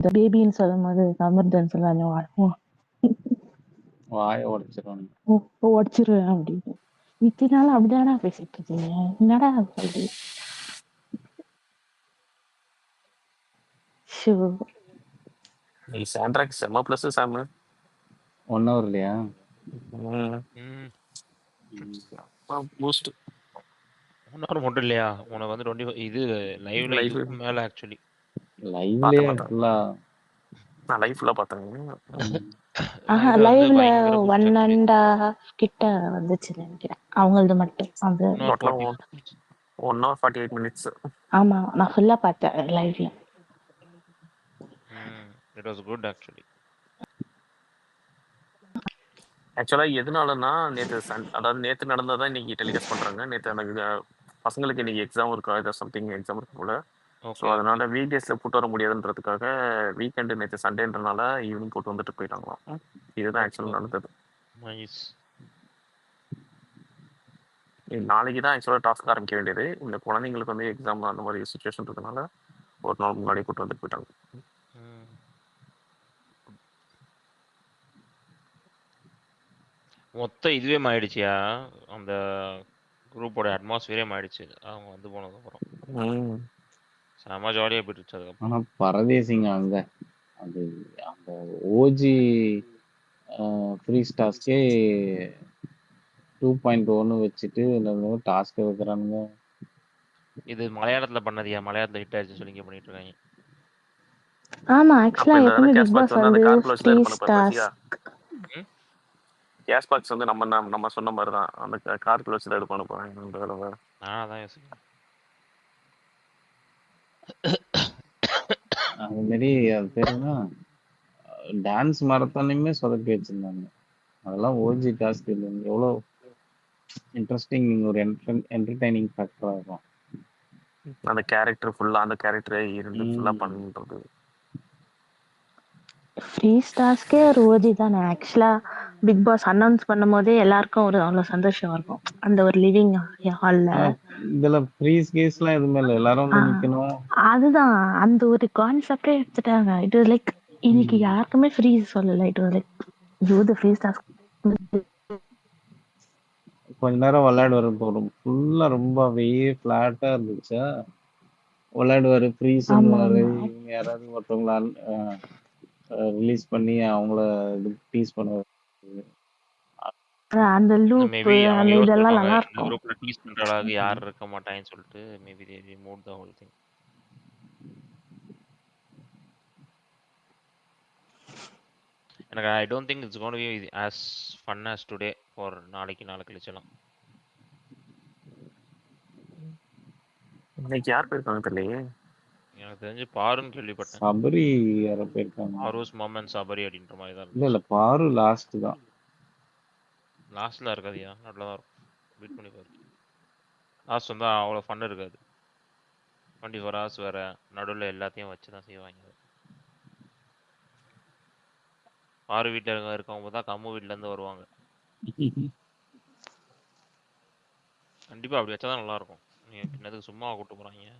இந்த பேபின்னு சொல்லும்போது சமர்தன் சொல்லுவாங்க வாயை உடைச்சிருவாங்க. உடச்சிருவேன் அப்படின்னு. இத்தனை நாள் அப்படிதானா பேசிட்டு இருக்கீங்க, என்னடா சொல்லி. ஷோ நீ சாண்ட்ராக் செம்ம ப்ளஸ் சாமு 1 hour இல்லையா? பூஸ்ட் 1 hour மட்டும் இல்லையா? உனக்கு வந்து 25 இது லைவ்ல லைவ் இதுக்கு மேல ஆக்சுவலி. லைவ்லயே பார்த்தேன். ஃபுல்லா நான் லைவ் ஃபுல்லாக பார்த்தேன். லைவ்ல வந்து லைவ்ல பயங்கர பூஸ்ட் 1.5 கிட்ட வந்துச்சு நினைக்கிறேன் அவங்களது மட்டும். அது டோட்டலாக 1 hour 48 minutes. ஆமா, நான் ஃபுல்லா பார்த்தேன் லைவ்ல. It was good actually. ஆக்சுவலாக எதனாலன்னா நேற்று அதாவது நேற்று நடந்ததான் இன்னைக்கு டெலிகாஸ்ட் பண்ணுறாங்க. நேற்று எனக்கு பசங்களுக்கு இன்னைக்கு எக்ஸாம் இருக்கா, ஏதோ சம்திங் எக்ஸாம் இருக்கு போல. ஸோ அதனால வீக் டேஸில் கூட்டு வர முடியாதுன்றதுக்காக வீக்கெண்டு நேற்று சண்டேன்றனால ஈவினிங் கூட்டு வந்துட்டு போயிட்டாங்களாம். இதுதான் ஆக்சுவலாக நடந்தது. நாளைக்கு தான் ஆக்சுவலாக டாஸ்க் ஆரம்பிக்க வேண்டியது. இந்த குழந்தைங்களுக்கு வந்து எக்ஸாம் அந்த மாதிரி சுச்சுவேஷன் இருக்கனால ஒரு நாள் முன்னாடி கூட்டு வந்துட்டு போயிட்டாங்க. மொத்த இதுவே மாறிடுச்சியா, அந்த குரூப்போட அட்மாஸ்பியரே மாறிடுச்சு அவங்க வந்து போனதுக்கப்புறம். செம ஜாலியாக போயிடுச்சு அதுக்கப்புறம். ஆனா பரதேசிங்க அங்க அது அந்த ஓஜி ஃப்ரீ டாஸ்கே 2.1 வச்சுட்டு டாஸ்க் வைக்கிறானுங்க. இது மலையாளத்துல பண்ணதியா, மலையாளத்துல ஹிட் ஆயிடுச்சு சொல்லி இங்க பண்ணிட்டு இருக்காங்க. ஆமா, ஆக்சுவலா எப்பவுமே பிக் பாஸ் வந்து ஃப்ரீ ஸ்டார்ஸ் கேஷ் பாக்ஸ் வந்து நம்ம சொன்ன மாதிரி தான் அந்த கார்க்குள்ள வச்சு தான் எடுப்பானு போறேன். நான் அதான் யோசிக்கிறேன். அது மாதிரி அது பேர் என்ன, டான்ஸ் மாரத்தானையுமே சொதப்பி வச்சிருந்தாங்க. அதெல்லாம் ஓஜி டாஸ்க் இல்லை, எவ்வளோ இன்ட்ரெஸ்டிங் ஒரு என்டர்டைனிங் ஃபேக்டரா இருக்கும். அந்த கேரக்டர் ஃபுல்லா அந்த கேரக்டரே இருந்து ஃபுல்லா பண்றது. ஃப்ரீ ஸ்டார்ஸ்க்கே ஒரு ஓஜி தானே. ஆக்சுவலா பிக் பாஸ் அனௌன்ஸ் பண்ணும் போதே எல்லாருக்கும் ஒரு அவ்வளவு சந்தோஷம் இருக்கும் அந்த ஒரு லிவிங் ஹால்ல. இதுல ஃப்ரீஸ் கேஸ்லாம் எதுவுமே இல்லை, எல்லாரும் வந்து நிக்கணும். அதுதான் அந்த ஒரு கான்செப்டே எடுத்துட்டாங்க. இட் வாஸ் லைக் இன்னைக்கு யாருக்குமே ஃப்ரீ சொல்லல. It was like you free stars. கொஞ்ச நேரம் விளையாடுவாரு, போறோம் ஃபுல்லா ரொம்பவே ஃபிளாட்டா இருந்துச்சா, விளையாடுவாரு, ஃப்ரீஸ்ன்னுவாரு. இவங்க யாராவது ஒருத்தவங்கள ரிலீஸ் பண்ணி அவங்கள டீஸ் பண்ணுவாரு. அந்த லூப் அந்த இதெல்லாம் நல்லா இருக்கும். குரூப்ல டீஸ் பண்ற அளவுக்கு யார் இருக்க மாட்டாங்கன்னு சொல்லிட்டு maybe they removed the whole thing. எனக்கு I don't think it's going to be as fun as today for நாளைக்கு கழிச்சலாம். இன்னைக்கு யார் போயிருக்காங்க தெரியலையே. எனக்கு தெரிஞ்சு பாருன்னு கேள்விப்பட்டேன். சபரி யார போயிருக்காங்க. ஆரோஸ் மொமெண்ட் சபரி அப்படின்ற மாதிரி தான். இல்ல பாரு லாஸ்ட் தான். லாஸ்ட்ல இருக்காதியா, நல்லா தான் இருக்கும். வெயிட் பண்ணி பாரு. லாஸ்ட் வந்தா அவ்வளோ ஃபன் இருக்காது. 24 hours வேற, நடுவில் எல்லாத்தையும் வச்சு தான் செய்வாங்க. பாரு வீட்டில் இருக்கவங்க தான் கம்மு வீட்டுல இருந்து வருவாங்க. கண்டிப்பா அப்படி வச்சாதான் நல்லா இருக்கும். நீங்க பின்னதுக்கு சும்மா கூட்டு போறாங்க.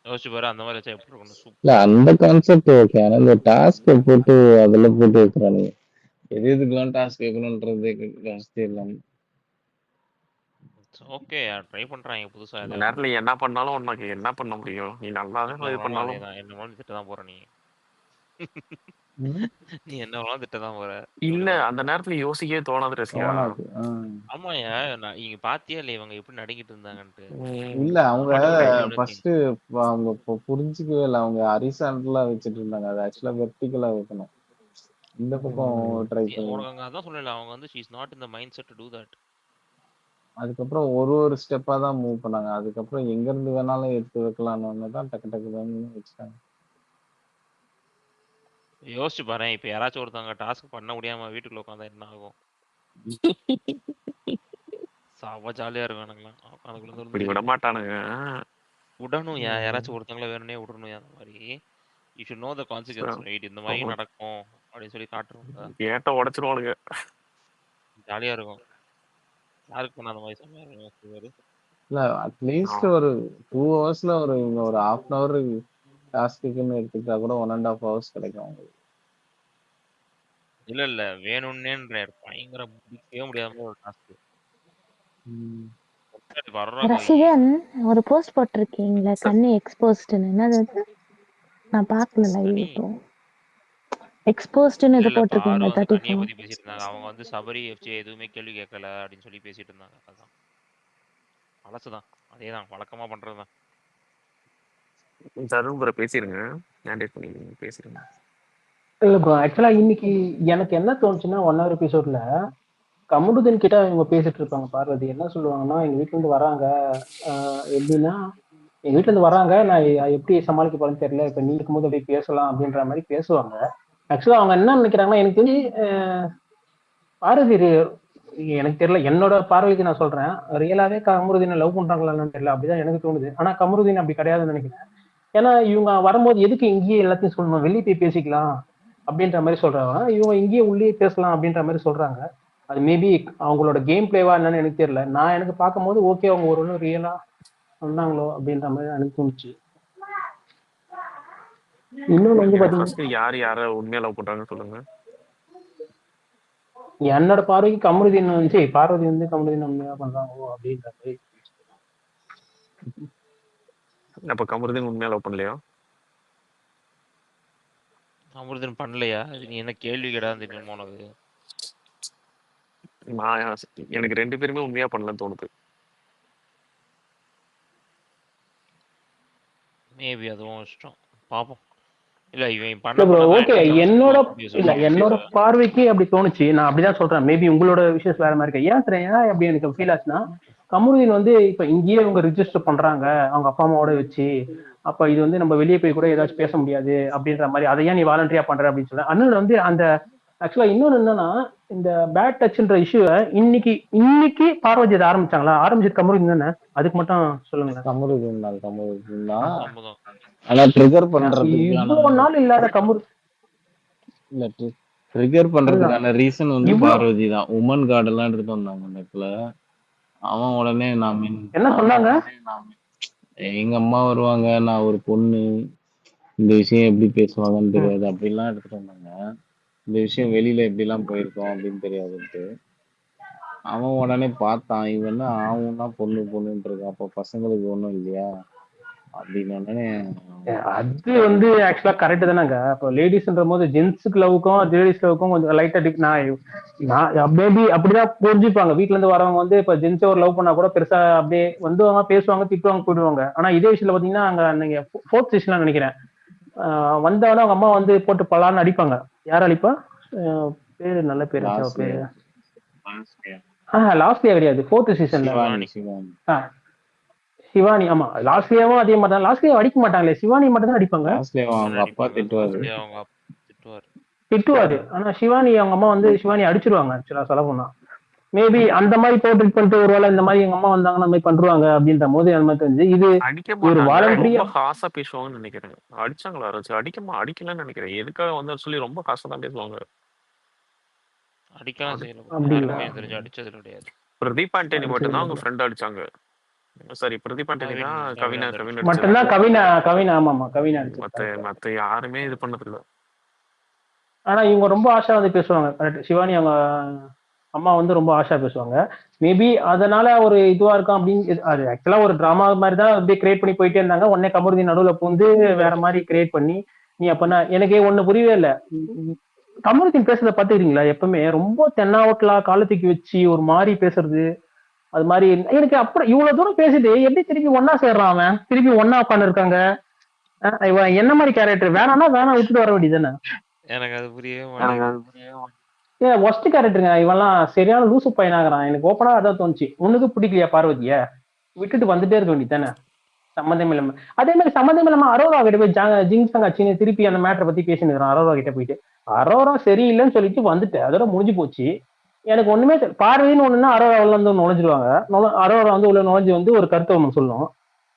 யோசிச்சு பாரு, அந்த மாதிரி வச்சா எப்படி இருக்கும். இல்ல அந்த கான்செப்ட் ஓகே, ஆனா இந்த டாஸ்க் போட்டு அதுல போட்டு வைக்கிறானுங்க. எதுக்கெல்லாம் டாஸ்க் வைக்கணும்ன்றது ஜாஸ்தி இல்லாம. ஓகே, ட்ரை பண்றாங்க புதுசா. இந்த நேரத்துல என்ன பண்ணாலும் உனக்கு என்ன பண்ண முடியும்? நீ நல்லா இது பண்ணாலும் என்ன வேணாலும் திட்ட தான் போற நீ. நீ என்ன வேணாலும் திட்ட தான் போற. இல்ல அந்த நேரத்துல யோசிக்கவே தோணாது ரசிகா. ஆமாயா, நீங்க பாத்தியா இல்ல இவங்க எப்படி நடிக்கிட்டு இருந்தாங்கன்ட்டு. இல்ல அவங்க ஃபர்ஸ்ட் அவங்க புரிஞ்சுக்கவே இல்லை. அவங்க ஹரிசாண்டலா வச்சிட்டு இருந்தாங்க, அது ஆக்சுவலா வெர்டிகலா வைக்கணும். இந்த பக்கம் ட்ரை பண்ணி உனக்கு அதான் சொல்லல, அவங்க வந்து she is not in the mindset to do that. அதுக்கப்புறம் ஒரு ஸ்டெப்பா தான் மூவ் பண்ணாங்க. அதுக்கப்புறம் எங்க இருந்து வேணாலும் எடுத்து வைக்கலாம்னு தான் டக்கு டக்கு வச்சுட்டாங்க. யோசிச்சு பாரு, இப்ப யாராச்சும் ஒருத்தவங்க டாஸ்க் பண்ண முடியாம வீட்டுக்குள்ள உட்காந்தா என்ன ஆகும்? சாவ ஜாலியா இருக்கும் எனக்குலாம். அப்படி விட மாட்டானுங்க. விடணும், யாராச்சும் ஒருத்தவங்கள வேணும்னே விடணும். அந்த மாதிரி you should know the consequence, right? இந்த மாதிரி நடக்கும் அப்படின்னு சொல்லி காட்டுறோம். கேட்ட உடைச்சிருவானுங்க. ஜாலியா இருக்கும். யாருக்கு பண்ண அந்த மாதிரி சமையல்? இல்ல அட்லீஸ்ட் ஒரு 2 ஹவர்ஸ்ல இவங்க ஒரு half அன் ஹவர் டாஸ்க்குன்னு எடுத்துக்கிட்டா கூட 1.5 ஹவர்ஸ் கிடைக்கும் அவங்களுக்கு. இல்ல வேணும்னேன்றாரு. பயங்கர முடிக்கவே முடியாம ஒரு டாஸ்க். வர்றாங்க ரசிகன் ஒரு போஸ்ட் போட்டிருக்கீங்களே கண்ணு எக்ஸ்போஸ்ட்னு என்னது அது? நான் பார்க்கல லைவ் கனி இப்போ எக்ஸ்போஸ்ட்னு இது இல்ல பாரு போட்டிருக்கீங்க வந்து கனியை 34. பத்தி பேசிட்டு இருந்தாங்க. அவங்க வந்து சபரி எஃப்சி எதுவுமே கேள்வி கேட்கல அப்படின்னு சொல்லி பேசிட்டு இருந்தாங்க. அதான் பழசுதான், அதேதான் வழக்கமா பண்றதுதான். தருண் கூட பேசிருங்க, மேண்டேட் பண்ணி பேசிருங்க. இல்ல ப்ரோ, ஆக்சுவலா இன்னைக்கு எனக்கு என்ன தோணுச்சுன்னா 1 hour எபிசோட்ல கமருதீன் கிட்ட இவங்க பேசிட்டு இருப்பாங்க. பார்வதி என்ன சொல்லுவாங்கன்னா, எங்க வீட்டுல இருந்து வராங்க, எப்படின்னா எங்க வீட்டுல இருந்து வராங்க, நான் எப்படி சமாளிக்க போறேன்னு தெரியல, இப்ப நீ இருக்கும்போது அப்படியே பேசலாம் அப்படின்ற மாதிரி பேசுவாங்க. ஆக்சுவலா அவங்க என்ன நினைக்கிறாங்கன்னா, எனக்கு தெரிஞ்சு பார்வதி எனக்கு தெரியல, என்னோட பார்வைக்கு நான் சொல்றேன், ரியலாவே கமருதீனை லவ் பண்றாங்களான்னு தெரியல, அப்படிதான் எனக்கு தோணுது. ஆனா கமருதீன் அப்படி கிடையாதுன்னு நினைக்கிறேன். ஏன்னா இவங்க வரும்போது எதுக்கு இங்கேயே எல்லாத்தையும் சொல்லணும், வெளியே போய் பேசிக்கலாம் அப்படின்ற மாதிரி சொல்றாங்க. இவங்க இங்கேயே உள்ளே பேசலாம் அப்படின்ற மாதிரி சொல்றாங்க. அது மேபி அவங்களோட கேம் பிளேவா என்னன்னு எனக்கு தெரியல. நான் எனக்கு பார்க்கும்போது ஓகே, அவங்க ஒரு ரியலா சொன்னாங்களோ அப்படின்ற மாதிரி எனக்கு தோணுச்சு. இன்னொன்னு வந்து பாத்தீங்கன்னா, யார உண்மையா லவ் பண்றாங்கன்னு சொல்லுங்க. என்னோட பார்வைக்கு கமருதீன் வந்து பார்வதி வந்து கமருதீன் உண்மையா பண்றாங்களோ அப்படின்ற மாதிரி. அப்ப கமருதீன் உண்மையா லவ் பண்ணலையா? அமிர்தன் பண்ணலையா? நீ என்ன கேள்வி கேடாது தெரியுமா உனக்கு? எனக்கு 2 பேருமே உண்மையா பண்ணலன்னு தோணுது. மேபி அதுவும் இஷ்டம், பாப்போம். இல்ல இவன் ஓகே, என்னோட பார்வைக்கு அப்படி தோணுச்சு. நான் அப்படிதான் சொல்றேன். மேபி உங்களோட விஷயம் வேற மாதிரி இருக்கு. ஏன் தெரியும் அப்படி எனக்கு ஃபீல் ஆச்சுன்னா, கமருதீன் வந்து இப்ப இங்கேயே அவங்க ரிஜிஸ்டர் பண்றாங்க அவங்க அப்பா அம்மாவோட வச்சு, அப்ப இது வந்து நம்ம வெளியே போய் கூட ஏதாச்சும் பேச முடியாது அப்படின்ற மாதிரி, அதை ஏன் நீ வாலண்டரியா பண்ற அப்படின்னு சொல்ல. அண்ணன் வந்து அந்த ஆக்சுவலா இன்னொன்னு என்னன்னா, இந்த பேட் டச்ன்ற இஷ்யூவை இன்னைக்கு பார்வதி அதை ஆரம்பிச்சாங்களா? ஆரம்பிச்சது கமருதீன் தானே? அதுக்கு மட்டும் சொல்லுங்க. கமருதீன் தான். ஆனா ட்ரிகர் பண்றதுக்கான நாள் இல்லாத இல்ல ட்ரிகர் பண்றதுக்கான ரீசன் வந்து பார்வதி தான். உமன் கார்டு எல்லாம் எடுத்துட்டு வந்தாங்க நெட்ல. அவன் உடனே நான் என்ன சொன்னாங்க, எங்க அம்மா வருவாங்க, நான் ஒரு பொண்ணு, இந்த விஷயம் எப்படி பேசுவாங்கன்னு தெரியாது அப்படிலாம் எடுத்துட்டு வந்தாங்க. இந்த விஷயம் வெளியில எப்படி எல்லாம் போயிருக்கோம் அப்படின்னு தெரியாதுன்ட்டு அவன் உடனே பார்த்தான், இவன் ஆகும்னா பொண்ணுன்னு இருக்கு, அப்போ பசங்களுக்கு ஒண்ணும் இல்லையா அப்படின்னு. அது வந்து ஆக்சுவலா கரெக்ட் தானேங்க. இப்போ லேடிஸ்ன்ற போது ஜென்ஸுக்கு லவ்க்கும் லேடிஸ் லவ்க்கும் கொஞ்சம் லைட்டா மேபி அப்படிதான் புரிஞ்சுப்பாங்க. வீட்டுல இருந்து வரவங்க வந்து இப்ப ஜென்ஸை ஒரு லவ் பண்ணா கூட பெருசா அப்படியே வந்துவாங்க, பேசுவாங்க, திட்டுவாங்க, போயிடுவாங்க. ஆனா இதே விஷயத்துல பாத்தீங்கன்னா அங்க நீங்க 4th சீசன்ல நினைக்கிறேன், வந்தவன அவங்க அம்மா வந்து போட்டு பலான்னு அடிப்பாங்க. யார் அடிப்பா? பேரு நல்ல பேரு, பேரு லாஸ்ட்லியா கிடையாது, 4th சீசன்ல சிவானி. ஆமா, லாஸ்ட்லியாவும் அதே மாதிரி தான். லாஸ்ட்லியா அடிக்க மாட்டாங்களே, சிவானி மட்டும் தான் அடிப்பாங்க. திட்டுவாரு. ஆனா சிவானி அவங்க அம்மா வந்து சிவானி அடிச்சிருவாங்க. ஆக்சுவலா சொல்ல போனா மேபி அந்த மாதிரி போட்டு பண்ணிட்டு ஒருவேளை இந்த மாதிரி எங்க அம்மா வந்தாங்க அந்த மாதிரி பண்றாங்க அப்படின்ற போது அந்த மாதிரி தெரிஞ்சு இது ஒரு வாலண்டரியா காசா பேசுவாங்கன்னு நினைக்கிறேன். அடிச்சாங்களா? அடிக்கலன்னு நினைக்கிறேன். எதுக்காக வந்து சொல்லி ரொம்ப காசா தான் பேசுவாங்க. அடிக்கலாம் செய்யலாம், அடிச்சது கிடையாது. பிரதீப் ஆண்டனி மட்டும் தான் அவங்க ஃப்ரெண்ட் அடிச்சாங்க. சரி, பிரதீப் ஆண்டனி தான் கவினா மட்டும்தான் கவினா ஆமாமா கவினா மத்த யாருமே இது பண்ணது இல்ல. ஆனா இவங்க ரொம்ப ஆஷா வந்து பேசுவாங்க. கரெக்ட், சிவானி அவங்க அம்மா வந்து ரொம்ப ஆஷா பேசுவாங்க. மேபி அதனால ஒரு இதுவா இருக்கும் அப்படின்னு. அது ஆக்சுவலா ஒரு டிராமா மாதிரி தான் அப்படியே கிரியேட் பண்ணி போயிட்டே இருந்தாங்க. உடனே கமருதீன் நடுவுல பூந்து வேற மாதிரி கிரியேட் பண்ணி நீ அப்பனா எனக்கு ஒண்ணு புரியவே இல்லை. கமருதீன் பேசுறத பாத்துக்கிறீங்களா? எப்பவுமே ரொம்ப தென்னாவட்டலா காலத்துக்கு வச்சு ஒரு மாதிரி பேசுறது, அது மாதிரி எனக்கு அப்புறம் இவ்வளவு தூரம் பேசிட்டு எப்படி திருப்பி ஒன்னா சேர்றான் அவன்? திருப்பி ஒன்னா உட்காந்து இருக்காங்க. இவன் என்ன மாதிரி கேரக்டர்? வேணாம்னா வேணாம், விட்டுட்டு வர வேண்டியதுதானே? எனக்கு அது புரியவே மாட்டேங்குது. ஒஸ்ட் கேரக்டருங்க இவெல்லாம், சரியான லூசு பையனாகிறான். எனக்கு ஓப்பனா அதான் தோணுச்சு. உனக்கு பிடிக்கலையா பார்வதிய? விட்டுட்டு வந்துட்டே இருக்க வேண்டியதானே சம்மந்தம் இல்லாம. அதே மாதிரி சம்மந்தம் இல்லாம அரோரா கிட்ட போய் ஜிங்சங் அச்சின்னு திருப்பி அந்த மேட்டரை பத்தி பேசினுக்கிறான். அரோரா கிட்ட போயிட்டு அரோரா சரியில்லைன்னு சொல்லிட்டு வந்துட்டு அதோட முடிஞ்சு போச்சு. எனக்கு ஒண்ணுமே பார்வதின்னு ஒண்ணுன்னா அரோரா உள்ள வந்து நுழைஞ்சிருவாங்க. அரோரா வந்து உள்ள நுழைஞ்சு வந்து ஒரு கருத்தை ஒண்ணு சொல்லும்.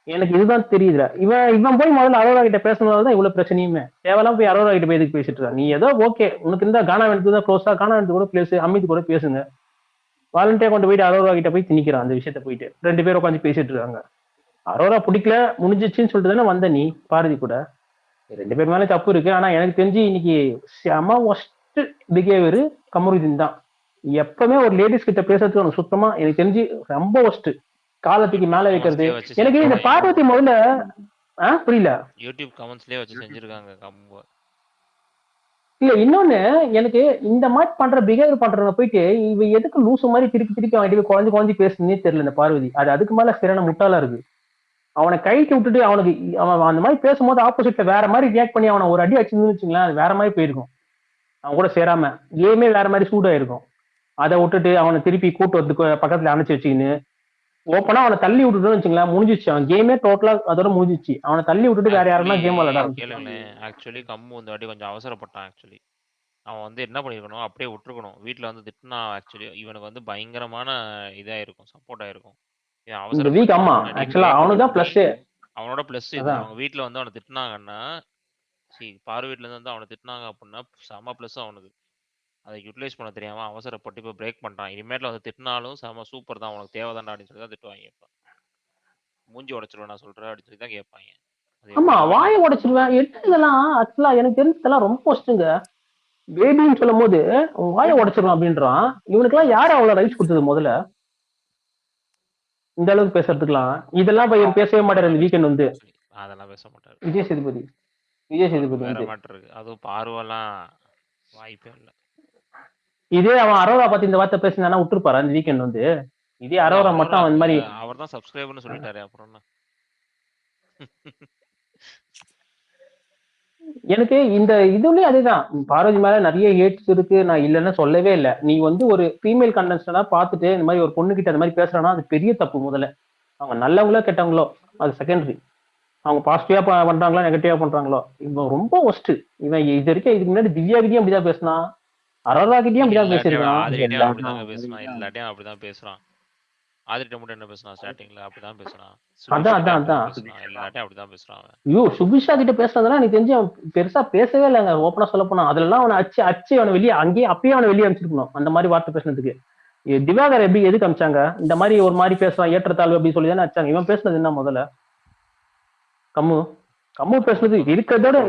எனக்கு இதுதான் தெரியுதுல. இவன் போய் முதல்ல அரோரா கிட்ட பேசுனதாலதான் இவ்வளவு பிரச்சனையுமே. தேவையெல்லாம் போய் அரோரா கிட்ட போய் எதுக்கு பேசிட்டு இருக்க? நீ ஏதோ ஓகே, உனக்கு இருந்தா கானா வேணுக்கு தான் க்ளோஸா, கானா வேணுக்கு கூட பேசு, அமித் கூட பேசுங்க. வாலண்டியா கொண்டு போயிட்டு அரோரா கிட்ட போய் திணிக்கிறான் அந்த விஷயத்த போயிட்டு 2 பேரும் உட்காந்து பேசிட்டு இருக்காங்க. அரோரா பிடிக்கல முடிஞ்சிச்சுன்னு சொல்லிட்டு தானே வந்த நீ பாரதி கூட. 2 பேர் மேல தப்பு இருக்கு. ஆனா எனக்கு தெரிஞ்சு இன்னைக்கு செம ஒஸ்ட் பிஹேவியர் கமருதீன் தான். எப்பவுமே ஒரு லேடிஸ் கிட்ட பேசுறதுக்கு அவனுக்கு சுத்தமா எனக்கு தெரிஞ்சு ரொம்ப ஒஸ்ட். காலத்துக்கு மேல வைக்கிறது. கமெண்ட்ஸ்லயே வச்சு எனக்கு இந்த செஞ்சிருக்காங்க. பார்வதி முதல்ல புரியல. யூடியூப் கமெண்ட்ஸ்லயே வச்சு செஞ்சிருக்காங்க கம்போ. இல்ல இன்னொன்னு எனக்கு இந்த மாதிரி பண்ற பிஹேவியர் பண்றவங்க போயிட்டு இவ எதுக்கு லூசு மாதிரி திருப்பி திருப்பி அவன் கிட்ட குழஞ்சு குழஞ்சு பேசுனே தெரியல இந்த பார்வதி. அது அதுக்கு மேல சரியான முட்டாளா இருக்கு. அவனை கைக்கு விட்டுட்டு அவனுக்கு அவன் அந்த மாதிரி பேசும்போது ஆப்போசிட்ல வேற மாதிரி ரியாக்ட் பண்ணி அவனை ஒரு அடி அடிச்சுன்னு வச்சுங்களேன், அது வேற மாதிரி போயிருக்கும். அவன் கூட சேராம கேமே வேற மாதிரி சூடாயிருக்கும். அதை விட்டுட்டு அவனை திருப்பி கூட்டு வந்து பக்கத்துல அணைச்சு வச்சுக்கின்னு ஓப்பனா அவனை தள்ளி விட்டுட்டு வச்சுங்களேன், முடிஞ்சிச்சு. அவன் கேமே டோட்டலா அதோட முடிஞ்சிச்சு. அவனை தள்ளி விட்டுட்டு வேற யாருன்னா கேம் விளையாட ஆரம்பிச்சிருக்கான். கேளுங்களேன், ஆக்சுவலி கம்மு இந்த வாட்டி கொஞ்சம் அவசரப்பட்டான். ஆக்சுவலி அவன் வந்து என்ன பண்ணிருக்கணும், அப்படியே விட்டுருக்கணும். வீட்டுல வந்து திட்டினா ஆக்சுவலி இவனுக்கு வந்து பயங்கரமான இதா இருக்கும், சப்போர்ட் ஆயிருக்கும். இந்த வீக் ஆமா ஆக்சுவலா அவனுதான் பிளஸ். அவனோட பிளஸ் இது. அவங்க வீட்டுல வந்து அவனை திட்டினாங்கன்னா பாரு வீட்டுல இருந்து வந்து அவனை திட்டினாங்க அப்படின்னா செம பிளஸ் அவனுக்கு. அதை யூட்டிலைஸ் பண்ண தெரியாம அவசரப்பட்டு இப்போ பிரேக் பண்ணிட்டான். இனிமேட்ல வந்து திட்டினாலும் செம சூப்பர் தான், உனக்கு தேவைதான்டா அப்படின்னு சொல்லி தான் திட்டுவாங்க. இப்போ மூஞ்சி உடைச்சிருவேன் நான் சொல்றேன் அப்படின்னு சொல்லி தான் கேட்பாங்க. ஆமா வாயை உடைச்சிருவேன். எடுத்ததெல்லாம் ஆக்சுவலா எனக்கு தெரிஞ்சதெல்லாம் ரொம்ப ஒஸ்ட்டுங்க. பேபின்னு சொல்லும் போது வாயை உடைச்சிருவான் அப்படின்றான். இவனுக்கு எல்லாம் யாரு அவ்வளவு ரைட்ஸ் கொடுத்தது முதல்ல இந்த அளவுக்கு பேசுறதுக்குலாம்? இதெல்லாம் பையன் பேசவே மாட்டாரு இந்த வீக்கெண்ட் வந்து. அதெல்லாம் பேச மாட்டாரு. விஜய் சேதுபதி வேற மாட்டு இருக்கு. அதுவும் பார்வெல்லாம் வாய்ப்பே இல்லை. இதே அவன் அரோரா பத்தி இந்த வார்த்தை பேசினா விட்டுருப்பாரு அந்த வீக்கெண்ட் வந்து. இதே அரோரா மட்டும் அவன் மாதிரி அவர் தான் சப்ஸ்கிரைபர்னு சொல்லிட்டாரு. அப்புறம் என்ன எனக்கு இந்த இதுலயே அதேதான். பார்வதி மேல நிறைய ஹேட்ஸ் இருக்கு, நான் இல்லைன்னு சொல்லவே இல்லை. நீ வந்து ஒரு ஃபீமேல் கண்டஸ்டா பார்த்துட்டு இந்த மாதிரி ஒரு பொண்ணு கிட்ட அந்த மாதிரி பேசுறானா அது பெரிய தப்பு. முதல்ல அவங்க நல்லவங்களோ கெட்டவங்களோ அது செகண்டரி. அவங்க பாசிட்டிவா பண்றாங்களோ நெகட்டிவா பண்றாங்களோ, இவன் ரொம்ப ஒஸ்ட். இவன் இது வரைக்கும் இதுக்கு முன்னாடி திவ்யா கிட்டயும் அப்படிதான் பேசினான், அரோரா கிட்டயும் அப்படிதான் பேசிருக்கான். எல்லாத்தையும் அப்படிதான் பேசுறான். ஆதிட்ட மட்டும் என்ன பேசுறான் ஸ்டார்டிங்ல அப்படிதான் பேசுறான். எல்லாத்தையும் அப்படிதான் பேசுறான். ஐயோ சுபிஷா கிட்ட பேசுறதெல்லாம் எனக்கு தெரிஞ்சு அவன் பெருசா பேசவே இல்லைங்க. ஓப்பனா சொல்ல போனா அதுல அவனை அச்சு அவனை வெளியே அங்கேயே அப்பயே அவனை வெளியே அனுப்பிச்சிருக்கணும் அந்த மாதிரி வார்த்தை பேசுனதுக்கு. திவாகர் எப்படி எதுக்கு அமிச்சாங்க? இந்த மாதிரி ஒரு மாதிரி பேசுறான் ஏற்றத்தாழ்வு அப்படின்னு சொல்லி தானே அச்சாங்க. இவன் பேசுனது என்ன முதல்ல? கம்மு பேசுனது இருக்கிறதோட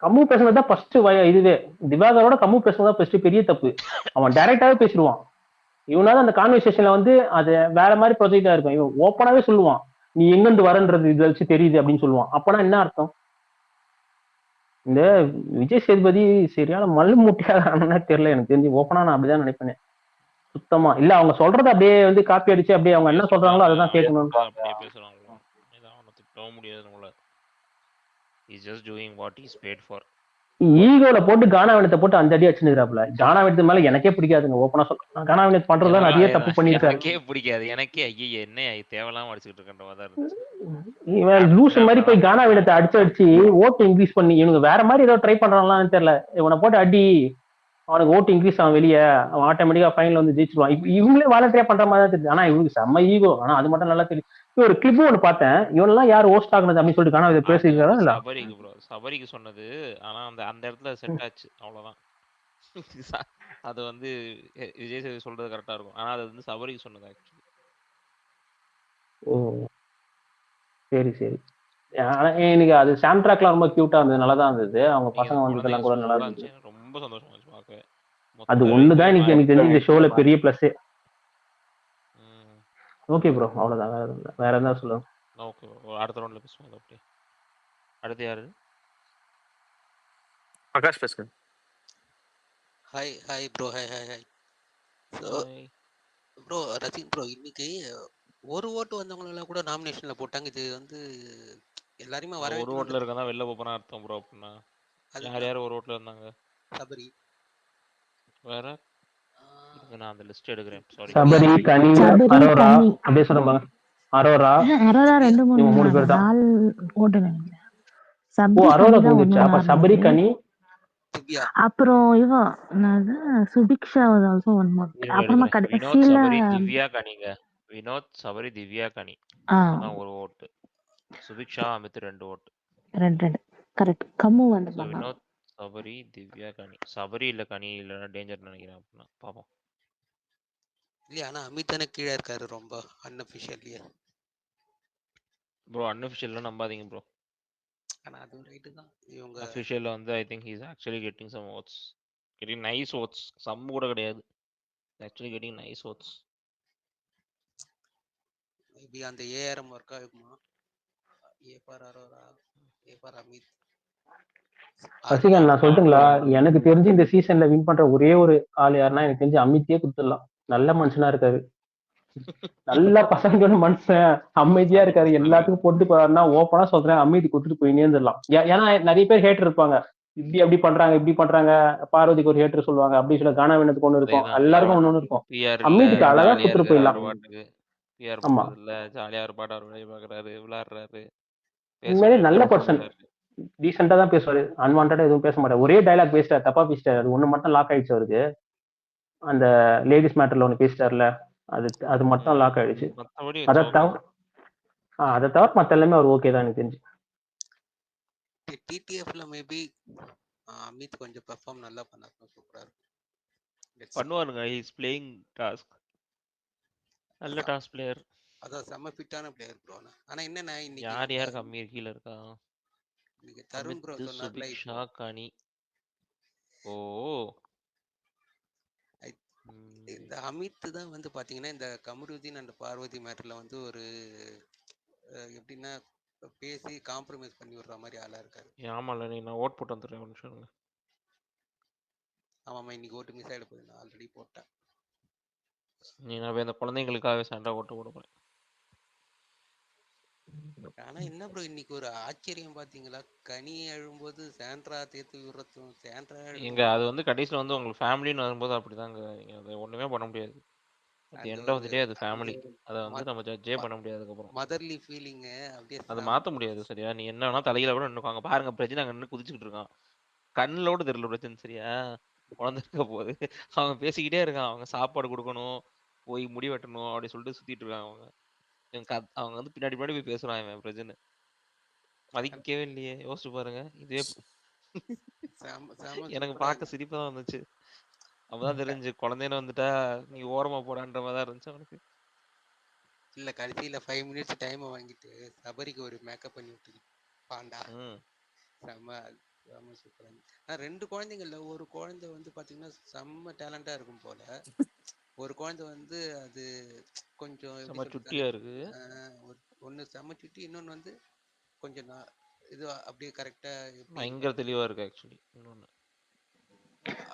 கம்மு பேசுனதுதான் ஃபர்ஸ்ட் இதுவே. திவாகரோட கம்மு பேசுனதா ஃபர்ஸ்ட் பெரிய தப்பு. அவன் டைரக்டாவே பேசிடுவான். இவனால அந்த கான்வர்சேஷன்ல வந்து அது வேற மாதிரி ப்ரொஜெக்டா இருக்கும். இவன் ஓப்பனாவே சொல்லுவான், நீ எங்கிருந்து வரன்றது இதை வச்சு தெரியுது அப்படின்னு சொல்லுவான். அப்பனா என்ன அர்த்தம்? இந்த விஜய் சேதுபதி சரியான மல்லு மூட்டையா தெரியல எனக்கு தெரிஞ்சு. ஓப்பனா நான் அப்படிதான் நினைப்பேன் சுத்தமா. இல்ல அவங்க சொல்றத அப்படியே வந்து காப்பி அடிச்சு அப்படியே அவங்க என்ன சொல்றாங்களோ அதான் கேட்கணும். ஈகோல போட்டு கானாவினத்தை போட்டு அந்த அடி அடிச்சுக்கிறாப்ல. கானாவினத்து மேல எனக்கே பிடிக்காதுங்க. ஓப்பனா சொல்ல கானாவினத் பண்றதுதான் நிறைய தப்பு பண்ணிருக்காரு. எனக்கே பிடிக்காது. எனக்கே ஐயோ என்ன தேவையில்லாம அடிச்சுக்கிட்டு இருக்கின்ற மாதிரி இருந்துச்சு. இவன் லூசு மாதிரி போய் கானாவினத்தை அடிச்சு ஓட்டு இன்க்ரீஸ் பண்ணி இவனுக்கு வேற மாதிரி ஏதோ ட்ரை பண்றாங்களான்னு தெரியல. இவனை போட்டு அடி அவனுக்கு ஓட்டு இன்க்ரீஸ் ஆகும் வெளியே, அவன் ஆட்டோமேட்டிக்கா ஃபைனல் வந்து ஜெயிச்சிருவான். இவங்களே வாலண்டியா பண்ற மாதிரி தான் தெரியுது. ஆனா இவனுக்கு செம்ம ஈகோ. ஆனா அது மட்டும் நல்லா தெரியும். ஒரு கிளிப் ஒன்று பார்த்தேன், இவனெல்லாம் யார் ஹோஸ்ட் ஆகுனது அப்படின்னு சொல்லிட்டு காணா இதை பேசிருக்காரா இல்ல? சபரிக்கு சொன்னது. ஆனா அந்த இடத்துல செட் ஆச்சு அவ்வளவுதான். அது வந்து விஜய் சேது சொல்றது கரெக்டா இருக்கும். ஆனா அது வந்து சபரிக்கு சொன்னது ஆக்சுவலி. ஓ சரி சரி. எனக்கு அது சாம் ட்ராக்லாம் ரொம்ப கியூட்டா இருந்தது, நல்லா தான் இருந்தது. அவங்க பசங்க வந்ததெல்லாம் கூட நல்லா இருந்துச்சு. ரொம்ப சந்தோஷமா இருந்துச்சு பார்க்கவே. அது ஒண்ணுதான் எனக்கு தெரிஞ்சு இந்த ஷோல பெரிய பிளஸ். ஓகே ப்ரோ, அவ்வளவுதான். வேற என்ன சொல்லுங்க? ஓகே அடுத்த ரவுண்ட்ல பேசுவோம். அப்படியே அடுத்து யாரு? பிரகாஷ் பேசுங்க. Hi bro. Hi bro. ரசின் ப்ரோ, இன்னைக்கு ஒரு ஓட்டு வந்தவங்க எல்லாம் கூட நாமினேஷன்ல போட்டாங்க. இது வந்து எல்லாரையுமே வர ஒரு ஓட்ல இருக்கதா வெளில போறா அர்த்தம் ப்ரோ. அப்படினா யார் ஒரு ஓட்ல இருந்தாங்க? சபரி. வேற நான் அந்த லிஸ்ட் எடுக்கிறேன். சாரி. சபரி, கனி, அரோரா அப்படியே சொல்லுங்க. அரோரா 2-3 பேர் தான். 4 ஓட்டு நினைக்கிறேன். அரோரா வந்துச்சு. அப்ப சபரி, கனி, திவ்யா, அப்புறம் என்னது Subiksha was also one more. அப்புறமா கடைசில திவ்யா கனிங்க. வினோத், சபரி, திவ்யா, கனி அதான் ஒரு ஓட்டு. சுபிக்ஷா, அமித் 2 ஓட்டு. 2 கரெக்ட். கம்மு வந்து வினோத், சபரி, திவ்யா, கனி. சபரி இல்ல கனி இல்லனா டேஞ்சர் நினைக்கிறேன். அப்படினா பாப்போம். இல்லையா? ஆனா அமித் தானே கீழே இருக்காரு ரொம்ப அன்அஃபிஷியல்லையே. ப்ரோ அன்அஃபிஷியல்லாம் நம்பாதீங்க ப்ரோ. ஆனா அதுவும் ரைட்டு தான். இவங்க அஃபிஷியல்ல வந்து I think he's actually getting some votes, getting nice votes. Some கூட கிடையாது, actually getting nice votes. Maybe அந்த ஏஆர்எம் ஒர்க் ஆகுமா? ஏபார் அரோரா, ஏபார் அமித், ரசிகன் நான் சொல்லட்டுங்களா, எனக்கு தெரிஞ்சு இந்த சீசன்ல வின் பண்ற ஒரே ஒரு ஆள் யாருன்னா எனக்கு தெரிஞ்சு அமித்தே கொடுத்துடலாம். நல்ல மனுஷனா இருக்காரு, நல்ல பசங்களோட மனுஷன், அமைதியா இருக்காரு, எல்லாத்துக்கும் போட்டு போறாருன்னா ஓப்பனா சொல்றேன் அமிதி கொடுத்துட்டு போயினே இருந்துடலாம். ஏன்னா நிறைய பேர் ஹேட்டர் இருப்பாங்க, இப்படி அப்படி பண்றாங்க இப்படி பண்றாங்க, பார்வதிக்கு ஒரு ஹேட்டர் சொல்லுவாங்க, அப்படி சொல்ல கானாவினத்துக்கு ஒண்ணு இருக்கும், எல்லாருக்கும் ஒண்ணு இருக்கும். அமிதுக்கு அழகா கொடுத்துட்டு போயிடலாம். பிஆர் பண்றது இல்ல, ஜாலியா ஒரு பாட்டு அவர் வேலையை பாக்குறாரு, விளையாடுறாரு, உண்மையிலே நல்ல பர்சன், டீசெண்டா தான் பேசுவாரு, அன்வான்டா எதுவும் பேச மாட்டாரு. ஒரே டைலாக் பேசிட்டாரு, தப்பா பேசிட்டாரு, அது ஒண்ணு மட்டும் லாக் ஆயிடுச்சு அவருக்கு. அந்த லேடிஸ் மேட்டர்ல ஒண்ணு பேசிட்டாருல, அது மட்டும் லாக் ஆயிடுச்சு. அதை தவிர மத்த எல்லாமே அவர் ஓகே தான் எனக்கு தெரிஞ்சு. டிடிஎஃப்ல மேபி அமித் கொஞ்சம் பெர்ஃபார்ம் நல்லா பண்ணாருன்னா சூப்பரா இருக்கும். பண்ணுவாருங்க, ஹி இஸ் பிளேயிங் டாஸ்க், நல்ல டாஸ்க் பிளேயர். அதான் செம்ம ஃபிட்டான பிளேயர் ப்ரோ. ஆனா என்னன்னா இன்னைக்கு யார் கம்மி கீழ இருக்கா? இன்னைக்கு தருண் ப்ரோ சொன்னார்ல ஷாக்கானி. ஓ இந்த அமித் தான் வந்து பாத்தீங்கன்னா இந்த கமருதீன் அண்ட் பார்வதி மேட்டர்ல வந்து ஒரு எப்படின்னா பேசி காம்ப்ரமைஸ் பண்ணி விடுற மாதிரி ஆளா இருக்காரு. ஆமால, நீ நான் ஓட் போட்டு வந்துடுறேன் ஒரு நிமிஷம். ஆமாம்மா, இன்னைக்கு ஓட்டு மிஸ் ஆகிட போகுது, நான் ஆல்ரெடி போட்டேன். நீ நான் இந்த குழந்தைங்களுக்காகவே சண்டை ஓட்டு போட போறேன். ஆனா என்ன ப்ரோ இன்னைக்கு ஒரு ஆச்சரியம் பாத்தீங்களா, கனி எழும்போது சாண்ட்ரா தேத்து விடுறதும் சாண்ட்ரா எங்க அது வந்து கடைசியில் வந்து உங்களுக்கு ஃபேமிலின்னு வரும்போது அப்படிதாங்க, நீங்க அதை ஒண்ணுமே பண்ண முடியாது. எண்ட் ஆஃப் தி டே அது ஃபேமிலி, அதை வந்து நம்ம ஜட்ஜே பண்ண முடியாது. அதுக்கப்புறம் மதர்லி ஃபீலிங் அப்படியே அதை மாற்ற முடியாது. சரியா, நீ என்ன வேணா தலையில கூட நின்னுக்காங்க பாருங்க, பிரச்சனை அங்க நின்று குதிச்சுக்கிட்டு இருக்கான், கண்ணில் கூட தெரியல பிரச்சனை. சரியா, குழந்தை இருக்க போது அவங்க பேசிக்கிட்டே இருக்கான், அவங்க சாப்பாடு கொடுக்கணும், போய் முடி வெட்டணும் அப்படி சொல்லிட்டு சுத்திட்டு இருக்காங்க அவங்க. அவங்க வந்து பின்னாடி பின்னாடி போய் பேசுறாங்க, பிரச்சனை மதிக்கவே இல்லையே. யோசிச்சு பாருங்க. இதுவே எனக்கு பார்க்க சிரிப்பா தான் வந்துச்சு. அப்பதான் தெரிஞ்சு குழந்தைன்னு வந்துட்டா நீ ஓரமா போடான்ற மாதிரி தான் இருந்துச்சு அவனுக்கு. இல்ல கடைசியில 5 மினிட்ஸ் டைம் வாங்கிட்டு சபரிக்கு ஒரு மேக்கப் பண்ணி விட்டு பாண்டா செம்ம செம்ம சூப்பரா இருந்துச்சு. 2 குழந்தைங்கள்ல ஒரு குழந்தை வந்து பாத்தீங்கன்னா செம்ம டேலண்டா இருக்கும் போல, ஒரு குழந்தை வந்து அது கொஞ்சம் சுட்டியா இருக்கு, ஒன்னு செம்ம சுட்டி, இன்னொன்னு வந்து கொஞ்சம் இது அப்படியே கரெக்டா பயங்கர தெளிவா இருக்கு. ஆக்சுவலி இன்னொன்னு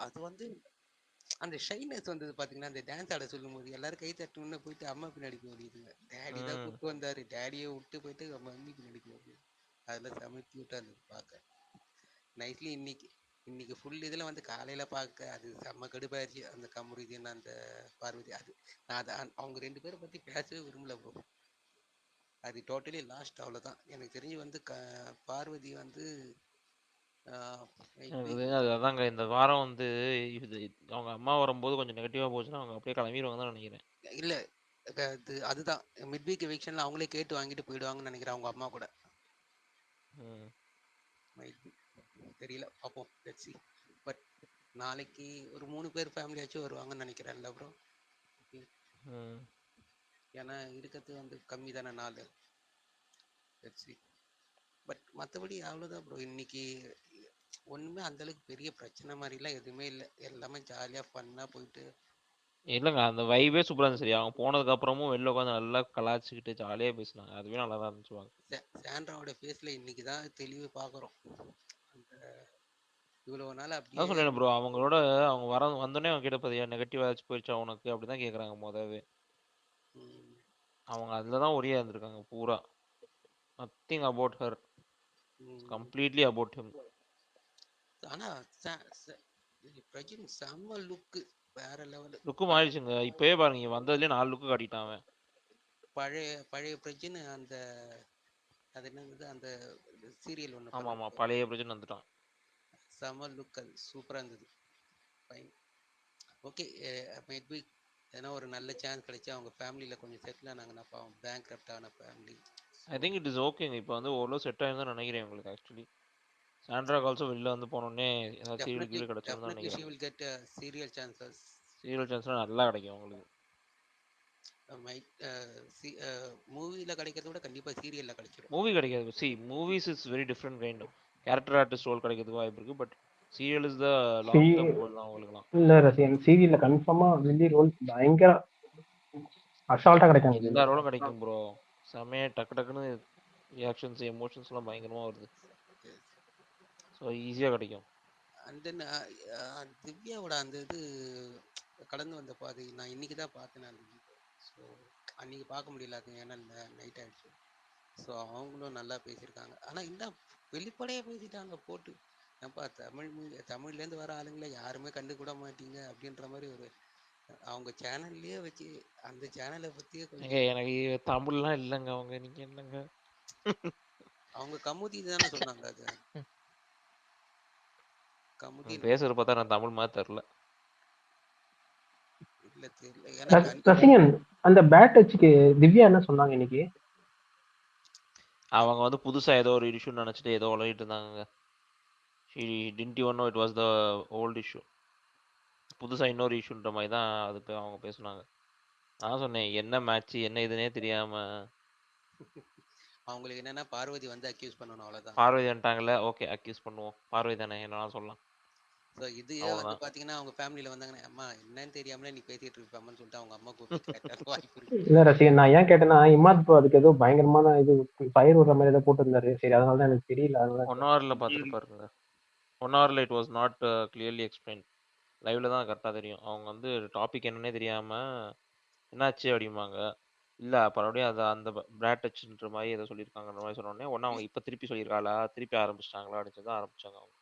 அது வந்து அந்த ஷைனஸ் வந்தது பாத்தீங்கன்னா, அந்த டான்ஸ் ஆட சொல்லும் போது எல்லாரும் கை தட்டுன்னு போயிட்டு அம்மா பின்னாடி ஓடிடுங்க. டேடி தான் கூப்பிட்டு வந்தாரு, டேடியை விட்டு போயிட்டு மம்மி பின்னாடி ஓடி, அதெல்லாம் செம கியூட்டா இருந்தது பார்க்க. நைட்லி இன்னைக்கு ஃபுல் இதுல வந்து காலையில பார்க்க அது செம்ம கடுப்பாயிருச்சு. அந்த கமருதீன் அந்த பார்வதி, அது நான் அதை அவங்க 2 பேரை பத்தி பேசவே விரும்பல ப்ரோ. அது டோட்டலி லாஸ்ட், அவ்வளவுதான். எனக்கு தெரிஞ்சு வந்து பார்வதி வந்து அதாங்க இந்த வாரம் வந்து அவங்க அம்மா வரும்போது கொஞ்சம் நெகட்டிவா போச்சுன்னா அவங்க அப்படியே கிளம்பிடுவாங்க தான் நினைக்கிறேன். இல்ல அதுதான் மிட் வீக் எவிக்ஷன்ல அவங்களே கேட்டு வாங்கிட்டு போயிடுவாங்கன்னு நினைக்கிறேன் அவங்க அம்மா கூட. தெரியல, பார்ப்போம். Let's see. பட் நாளைக்கு ஒரு 3 பேர் ஃபேமிலியாச்சும் வருவாங்கன்னு நினைக்கிறேன்ல ப்ரோ. ஏன்னா இருக்கிறது வந்து கம்மி தானே நாள். Let's see. பட் மற்றபடி அவ்வளோதான் ப்ரோ. இன்னைக்கு ஒன்றுமே அந்தளவுக்கு பெரிய பிரச்சனை மாதிரிலாம் எதுவுமே இல்லை, எல்லாமே ஜாலியாக ஃபன்னாக போயிட்டு. இல்லைங்க, அந்த வைபே சூப்பராக இருந்துச்சு. அவங்க போனதுக்கு அப்புறமும் வெளில உட்காந்து நல்லா கலாச்சிக்கிட்டு ஜாலியாக பேசினாங்க, அதுவே நல்லா தான் இருந்துச்சு. சாண்ட்ராவோட ஃபேஸில் இன்னைக்கு தான் தெளிவு பார்க்குறோம். அந்த இவ்வளோ நாள் அப்படியே சொன்னேன் ப்ரோ, அவங்களோட அவங்க வந்தோடனே அவங்க கிட்ட பார்த்தியா நெகட்டிவ் ஏதாச்சும் போயிடுச்சா உனக்கு அப்படி தான் கேட்குறாங்க முதவே. அவங்க அதில் தான் ஒரே இருந்திருக்காங்க பூரா. Nothing about her, completely about him. ஆனா பிரஜின் செம்ம லுக்கு, வேற லெவல் லுக்கு மாறிடுச்சுங்க. இப்பவே பாருங்க, வந்ததுலேயே 4 லுக்கு காட்டிட்டான் அவன். பழைய பிரஜின் அந்த அது என்னது அந்த சீரியல் ஒன்று. ஆமாம், பழைய பிரஜின் வந்துட்டான். செம்ம லுக், அது சூப்பராக இருந்தது. Fine, okay. மேபி ஏன்னா ஒரு நல்ல சான்ஸ் கிடைச்சி அவங்க ஃபேமிலியில் கொஞ்சம் செட்டில் ஆனாங்கன்னா, பாவம் பேங்க் கிரப்டான family. I think it is ஓகேங்க. இப்போ வந்து ஓரளவு செட் ஆயிருந்தா நினைக்கிறேன் உங்களுக்கு. ஆக்சுவலி சாண்ட்ரா ஆல்சோ வெளில வந்து போனோடனே ஏதாவது சீரியல் கீழே கிடச்சிருந்தா நினைக்கிறேன். சீரியல் சான்சஸ் சீரியல் சான்ஸ்லாம் நல்லா கிடைக்கும் உங்களுக்கு. மூவில கிடைக்கிறத விட கண்டிப்பா சீரியல்ல கிடைச்சிடும். மூவி கிடைக்காது. See movies is very different kind. Character artist role கிடைக்கிறதுக்கு வாய்ப்பு இருக்கு. But serial is the long term goal தான் அவங்களுக்குலாம். இல்ல ரசிகன் சீரியல்ல கன்ஃபார்மா வில்லி ரோல் பயங்கர அசால்ட்டா கிடைக்கும். எல்லா ரோலும் கிடைக்கும் ப்ரோ. செமையா டக்கு டக்குன்னு ரியாக்ஷன்ஸ் எமோஷன்ஸ்லாம் பயங்கரமா வருது. ஸோ ஈஸியாக கிடைக்கும். அண்ட் தென் திவ்யாவோட அந்த இது கடந்து வந்த பாதை நான் இன்னைக்கு தான் பார்த்தேன். அந்த ஸோ அன்னைக்கு பார்க்க முடியல, அது ஏன்னா நைட் ஆயிடுச்சு. ஸோ அவங்களும் நல்லா பேசியிருக்காங்க. ஆனால் என்ன வெளிப்படையாக பேசிட்டாங்க போட்டு, ஏன்ப்பா தமிழ்லேருந்து வர ஆளுங்களை யாருமே கண்டுக்கூட மாட்டீங்க அப்படின்ற மாதிரி ஒரு அவங்க சேனல்லையே வச்சு அந்த சேனலை பற்றியே கொஞ்சம் எனக்கு தமிழ்லாம் இல்லைங்க. அவங்க நீங்க என்னங்க அவங்க கமுதி தானே சொன்னாங்க. அது கமுதி பேசுறது பார்த்தா நான் தமிழ் மாதிரி தெரில. இல்ல தெரியல. ரசிகன் அந்த பேட் டச்சுக்கு திவ்யா என்ன சொன்னாங்க இன்னைக்கு? அவங்க வந்து புதுசா ஏதோ ஒரு இஷ்யூ நினைச்சிட்டு ஏதோ உலகிட்டு இருந்தாங்க. she didn't even know it was the old issue. புதுசா இன்னொரு இஷ்யூன்ற மாதிரி தான் அது அவங்க பேசுனாங்க. நான் சொன்னேன் என்ன மேட்ச் என்ன இதுனே தெரியாம. அவங்களுக்கு என்னன்னா பார்வதி வந்து அக்யூஸ் பண்ணணும், அவ்வளவுதான். பார்வதி வந்துட்டாங்கல்ல, ஓகே அக்யூஸ் பண்ணுவோம். பார்வதி தானே என்னலாம் சொல்லலாம். ஸோ இது வந்து பாத்தீங்கன்னா அவங்க ஃபேமிலியில வந்தாங்கன்னா, அம்மா என்னன்னு தெரியாமலே நீ பேசிட்டு இருப்பாமன்னு சொல்லிட்டு அவங்க அம்மா கூப்பிட்டு கேட்டாங்க வாய்ப்பு இருக்கு. இல்ல ரசிகன் நான் ஏன் கேட்டேன்னா இமாத் ப்ரோ அதுக்கு ஏதோ பயங்கரமான இது ஃபயர் விடுற மாதிரி ஏதோ போட்டிருந்தாரு. சரி அதனால தான் எனக்கு தெரியல. அதனால 1 hourல பார்த்துட்டு பாருங்க. 1 hourல it was not clearly explain. லைவ்ல தான் கரெக்டாக தெரியும். அவங்க வந்து டாபிக் என்னன்னே தெரியாம என்னாச்சு அப்படிம்பாங்க. இல்லை மறுபடியும் அதை அந்த பிராட் டச்ன்ற மாதிரி ஏதோ சொல்லியிருக்காங்கன்ற மாதிரி சொன்னோடனே ஒன்று அவங்க இப்போ திருப்பி சொல்லியிருக்காளா திருப்பி ஆரம்பிச்சிட்டாங்களா அப்படின்னு தான் ஆரம்பிச்சாங்க அவங்க.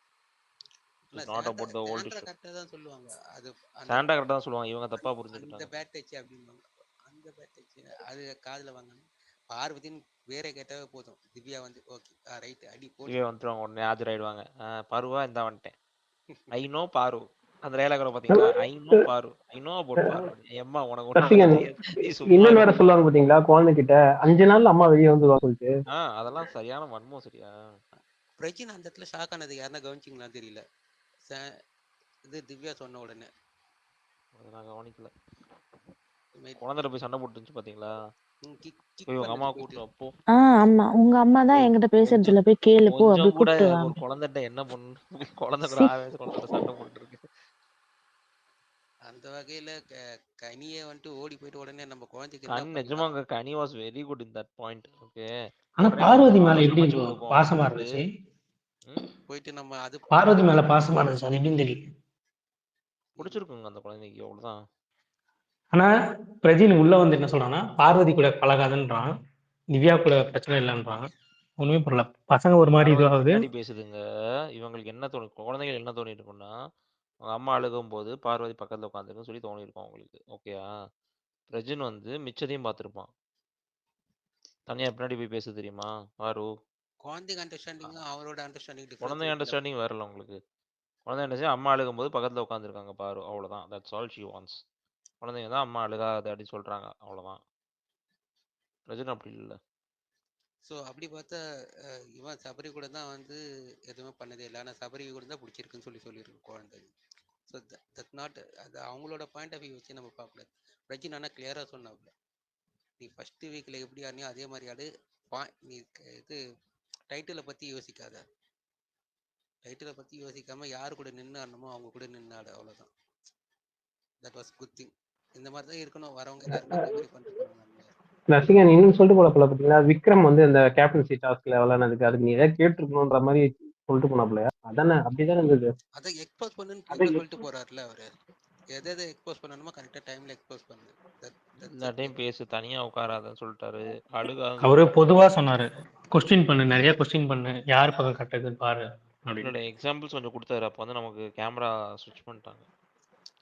Not about the old issue. கரெக்டா தான் சொல்லுவாங்க. அது சாண்டா கரெக்டாக தான் சொல்லுவாங்க. இவங்க தப்பா புரிஞ்சுக்கிட்டாங்க. அந்த பேட் டச் அப்படிம்பாங்க. அந்த பேட் டச் அது காதுல வாங்கணும். பார்வதின்னு வேற கேட்டாவே போதும், திவ்யா வந்து ஓகே ரைட் அடி போட்டு திவ்யா வந்துருவாங்க, உடனே ஆஜராயிடுவாங்க. பருவா இந்த வந்துட்டேன், ஐ நோ பாரு. அந்த டயலாக் பாத்தீங்களா, ஐ நோ பாரு, ஐ நோ அபவுட் பாரு. எம்மா உனக்கு இன்னொன்னு வேற சொல்லுவாங்க பாத்தீங்களா குழந்தைகிட்ட 5 நாள்ல அம்மா வெளியே வந்துருவா சொல்லிட்டு. அதெல்லாம் சரியான வன்மம். சரியா பிரச்சனை அந்த இடத்துல ஷாக் ஆனது யாருன்னா கவனிச்சிங்களா தெரியல. இது திவ்யா சொன்ன உடனே நான் கவனிக்கல. குழந்தை போய் சண்டை போட்டுச்சு பாத்தீங்களா, அம்மா கூட்டு அப்போ. ஆமா உங்க அம்மா தான் என்கிட்ட பேசுறதுல போய் கேளு போ அப்படி கூட கூப்பிட்டு ஒரு குழந்தைகிட்ட என்ன பண்ணு, குழந்தை கூட குழந்தைகிட்ட சண்டை போட்டு இருக்கு. அந்த வகையில கனியே வந்துட்டு ஓடி போயிட்டு உடனே நம்ம குழந்தைக்கு நிஜமாங்க கனி was very good in that point. Okay ஆனா பார்வதி மேல எப்படி பாசமா இருந்துச்சு, போயிட்டு நம்ம அது பார்வதி மேல பாசமா இருந்துச்சு, அது எப்படின்னு தெரியல. பிடிச்சிருக்குங்க அந்த குழந்தைக்கு, அவ்வளவுதான். ஆனா பிரஜின் உள்ள வந்து என்ன சொல்றான்னா பார்வதி கூட பழகாதுன்றான், திவ்யா கூட பிரச்சனை இல்லைன்றான். ஒண்ணுமே புரியல. பசங்க ஒரு மாதிரி இதுவாகுது பேசுதுங்க. இவங்களுக்கு என்ன தோணு, குழந்தைகள் என்ன தோணி இருக்கும்னா அவங்க அம்மா அழுகும் போது பார்வதி பக்கத்துல உட்காந்துருக்குன்னு சொல்லி தோணி இருக்கும் அவங்களுக்கு. ஓகேயா, பிரஜின் வந்து மிச்சத்தையும் பார்த்துருப்பான். தனியா பின்னாடி போய் பேச தெரியுமா பாரு. குழந்தைங்க அண்டர்ஸ்டாண்டிங் அவரோட அண்டர்ஸ்டாண்டிங் டிஃபரன்ஸ். குழந்தை அண்டர்ஸ்டாண்டிங் வேறல உங்களுக்கு. குழந்தை அண்டர்ஸ்டாண்டிங் அம்மா அழுகும் போது பக்கத்துல உட்காந்துருக்காங்க பாரு, அவ்வளவுதான். That's all she wants. குழந்தைங்க தான் அம்மா அழுகாது அப்படின்னு சொல்றாங்க, அவ்வளவுதான். பிரஜின் அப்படி இல்லை. ஸோ அப்படி பார்த்தா இவன் சபரி கூட தான் வந்து எதுவுமே பண்ணதே இல்லை, ஆனால் சபரி கூட தான் பிடிச்சிருக்குன்னு சொல்லியிருக்கு குழந்தை. ஸோ தட் நாட் அது அவங்களோட பாயிண்ட் ஆஃப் வியூ வச்சு நம்ம பார்க்கக்கூடாது. பிரஜின் ஆனால் கிளியராக சொன்னாப்ல, நீ ஃபர்ஸ்ட் வீக்கில் எப்படி ஆனியோ அதே மாதிரி ஆடு. நீ இது டைட்டிலை பற்றி யோசிக்காத, டைட்டிலை பற்றி யோசிக்காம யார் கூட நின்று ஆடணுமோ அவங்க கூட நின்று ஆடு, அவ்வளோதான். That was good thing. இந்த மாதிரி தான் இருக்கணும், வரவங்க எல்லாருமே இந்த மாதிரி பண்ணிட்டு. ரசிகன் இன்னும் சொல்லிட்டு போல பார்த்தீங்களா, விக்ரம் வந்து இந்த கேப்டன்சி டாஸ்க்ல விளையாடுறதுக்கு அதுக்கு நீ ஏதாவது கேட்டிருக்கணும்ன்ற மாதிரி சொல்லிட்டு போனாப்ல. அதானே அப்படிதானே இருந்தது. அதை எக்ஸ்போஸ் பண்ணுன்னு சொல்லிட்டு போறாருல அவரு. எதை எக்ஸ்போஸ் பண்ணணுமோ கரெக்டா டைம்ல எக்ஸ்போஸ் பண்ணு. எல்லாத்தையும் பேசு, தனியா உட்காராதன்னு சொல்லிட்டாரு. அவரு பொதுவா சொன்னாரு, கொஸ்டின் பண்ணு, நிறைய கொஸ்டின் பண்ணு, யார் பக்கம் கட்டதுன்னு பாரு அப்படின்னு. எக்ஸாம்பிள்ஸ் கொஞ்சம் கொடுத்தாரு. அப்போ வந்து நமக்கு கேமரா ஸ்விட்ச் பண்ணிட்டாங்க.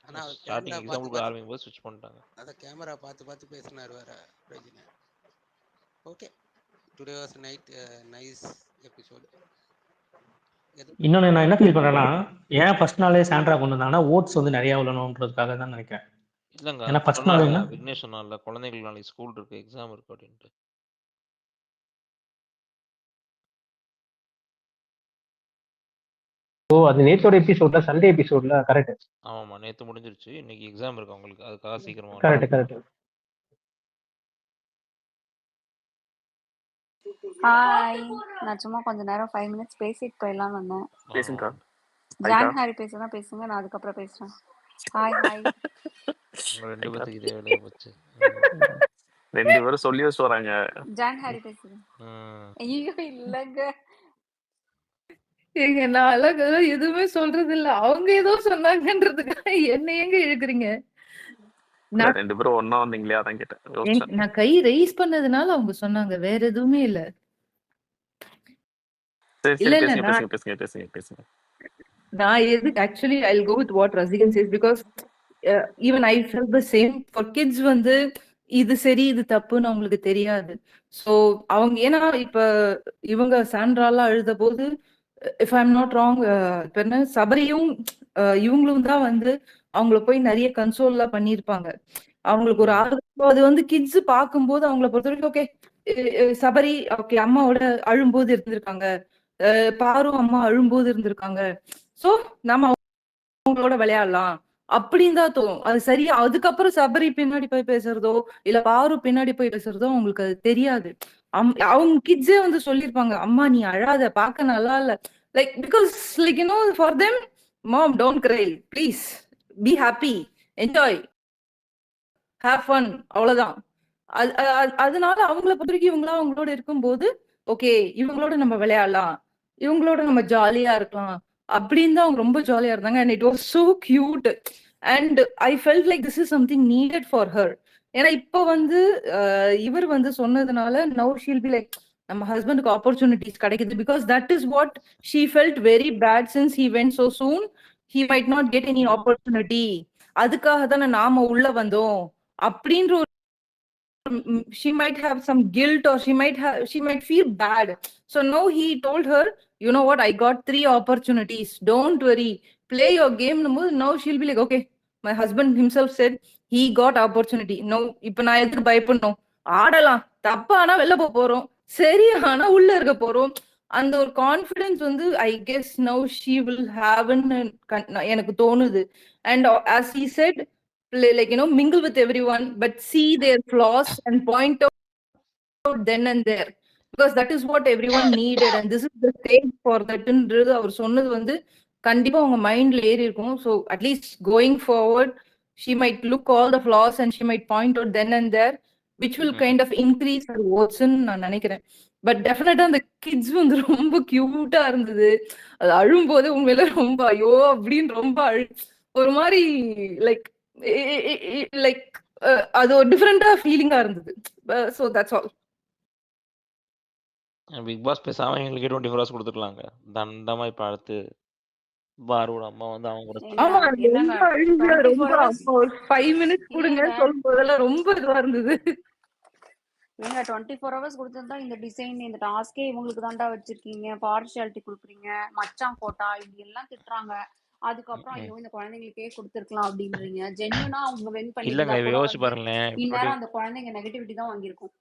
ஆனா ஸ்டார்டிங் எக்ஸாம்பிள் ஆரம்பிக்கும் போது ஸ்விட்ச் பண்ணிட்டாங்க. அத கேமரா பார்த்து பேசினார் வேற பிரஜின. Okay, today was nice episode. இன்னொன்னு நான் என்ன ஃபீல் பண்றேன்னா, ஏன் ஃபர்ஸ்ட் நாளே சாண்ட்ரா கொண்டு வந்தாங்கன்னா ஓட்ஸ் வந்து நிறைய விழணுன்றதுக்காக தான் நினைக்கிறேன். இல்லங்க, ஏன்னா ஃபர்ஸ்ட் நாள் என்ன விக்னேஷ் சொன்னார்ல, குழந்தைகளுக்கு நாளைக்கு ஸ்கூல் இருக்கு, எக்ஸாம் இருக்கு அப்படின்ட்டு. ஓ அது நேத்தோட எபிசோட்ல, சண்டே எபிசோட்ல. கரெக்ட். ஆமாமா, நேத்து முடிஞ்சிருச்சு, இன்னைக்கு எக்ஸாம் இருக்கு அவங்களுக்கு, அதுக்காக சீக்கிரமா. கரெக்ட். ஹாய். நான் சும்மா கொஞ்ச நேரம் 5 மினிட்ஸ் பேசிட்டு போயிடலாம்னு வந்தேன். பேசுங்கக்கா. ஜான் ஹாரி பேசுனா பேசுங்க, நான் அதுக்கப்புறம் பேசுறேன். Hi hi. உங்க 2 பேத்துக்கு இதே வேலையா போச்சு. 2 பேரும் சொல்லி வச்சு வராங்க. ஜான் ஹாரி பேசுங்க. ஐயோ இல்லங்க. ஏங்க நான் அழகா எதுவுமே சொல்றது இல்ல. அவங்க ஏதோ சொன்னாங்கன்றதுக்காக என்ன ஏங்க இழுக்குறீங்க? இல்ல 2 பேரும் ஒண்ணா வந்தீங்களே அதான் கேட்டேன். யோசிச்சேன். நான் கை ரைஸ் பண்ணதுனால அவங்க சொன்னாங்க. வேற எதுவுமே இல்ல. சரி இல்ல சரி இல்ல பேசுங்க. நான் எதுக்கு actually I'll go with what Rasigan says because even I felt the same. For kids வந்து இது சரி இது தப்புன்னு அவங்களுக்கு தெரியாது. ஸோ அவங்க ஏன்னா இப்ப இவங்க சாண்ட்ராலாம் அழுத போது if I am not wrong இப்ப என்ன சபரியும் இவங்களும் தான் வந்து அவங்கள போய் நிறைய கன்சோல்லாம் பண்ணியிருப்பாங்க. அவங்களுக்கு ஒரு ஆர்வம் அது வந்து கிட்ஸ் பார்க்கும்போது அவங்கள பொறுத்த வரைக்கும் ஓகே சபரி ஓகே அம்மாவோட அழும்போது இருந்திருக்காங்க, பாரும் அம்மா அழும்போது இருந்திருக்காங்க, சோ நம்ம அவங்களோட விளையாடலாம் அப்படின்னு தான் தோணும். அது சரியா அதுக்கப்புறம் சபரி பின்னாடி போய் பேசுறதோ இல்ல பாரு பின்னாடி போய் பேசுறதோ அவங்களுக்கு அது தெரியாது. அவங்க கிட்ஸே வந்து சொல்லியிருப்பாங்க, அம்மா நீ அழாத பார்க்க நல்லா இல்ல, like because like you know for them mom don't cry please be happy enjoy have fun அவ்வளவுதான். அதனால அவங்கள பொறுத்த வரைக்கும் இவங்களா அவங்களோட இருக்கும்போது ஓகே இவங்களோட நம்ம விளையாடலாம், இவங்களோட நம்ம ஜாலியா இருக்கலாம் அப்படின்னு தான் அவங்க ரொம்ப ஜாலியா இருந்தாங்க. And it was so cute and I felt like this is something needed for her. ஏன்னா இப்போ வந்து இவர் வந்து சொன்னதுனால நவ் ஷீல் பி லைக் நம்ம ஹஸ்பண்டுக்கு ஆப்பர்ச்சுனிட்டிஸ் கிடைக்குது because that is what she felt very bad since he went so soon he might not get any opportunity. அதுக்காக தானே நாம உள்ள வந்தோம் அப்படின்ற ஒரு she might have some guilt or she might feel bad. So now he told her, you know what, I got 3 opportunities, don't worry, play your game. Now she'll be like okay, my husband himself said he got opportunity. No இப்ப நான் எதுக்கு பயப்படணும், ஆடலாம், தப்பானா வெளில போறோம், சரியானா உள்ள இருக்க போறோம். அந்த ஒரு கான்ஃபிடன்ஸ் வந்து I guess now she will have எனக்கு தோணுது. And as he said like mingle with everyone but see their flaws and point out then and there because that is what everyone needed and this is the stage for that ன்றது அவர் சொன்னது வந்து கண்டிப்பா உங்க மைண்ட்ல ஏறி இருக்கும். So at least going forward she might look all the flaws and she might point out then and there which will kind of increase her votes ன்னு நான் நினைக்கிறேன். பட் டெஃபினட்டா அந்த கிட்ஸ் வந்து ரொம்ப கியூட்டா இருந்தது. அது அழும்போது உண்மையில ரொம்ப ஐயோ அப்படின்னு ரொம்ப ஒரு மாதிரி லைக் லைக் அது ஒரு டிஃபரெண்டா ஃபீலிங்கா இருந்தது. So that's all. Bigg Boss பேசாம எங்களுக்கு 24 ஹவர்ஸ் கொடுத்துக்கலாங்க. தண்டமா இப்ப அடுத்து பாரோட அம்மா வந்து அவங்க கூட ஆமா ரொம்ப அழுங்க ரொம்ப 5 மினிட்ஸ் கொடுங்க சொல்லும் போதெல்லாம் ரொம்ப இதுவா இருந்தது. ஏங்க 24 ஹவர்ஸ் கொடுத்திருந்தா இந்த டிசைன் இந்த டாஸ்கே இவங்களுக்கு தாண்டா வச்சிருக்கீங்க, பார்ஷியாலிட்டி கொடுக்குறீங்க, மச்சான் போட்டா இப்படி எல்லாம் திட்டுறாங்க. அதுக்கப்புறம் ஐயோ இந்த குழந்தைங்களுக்கே கொடுத்துருக்கலாம் அப்படின்றீங்க. ஜென்யூனா அவங்க வென் பண்ணி இல்லங்க யோசிச்சு பாருங்களேன், இந்நேரம் அந்த குழந்தைங்க நெகட்டிவிட்டி தான் வாங்கியிருக்கும்.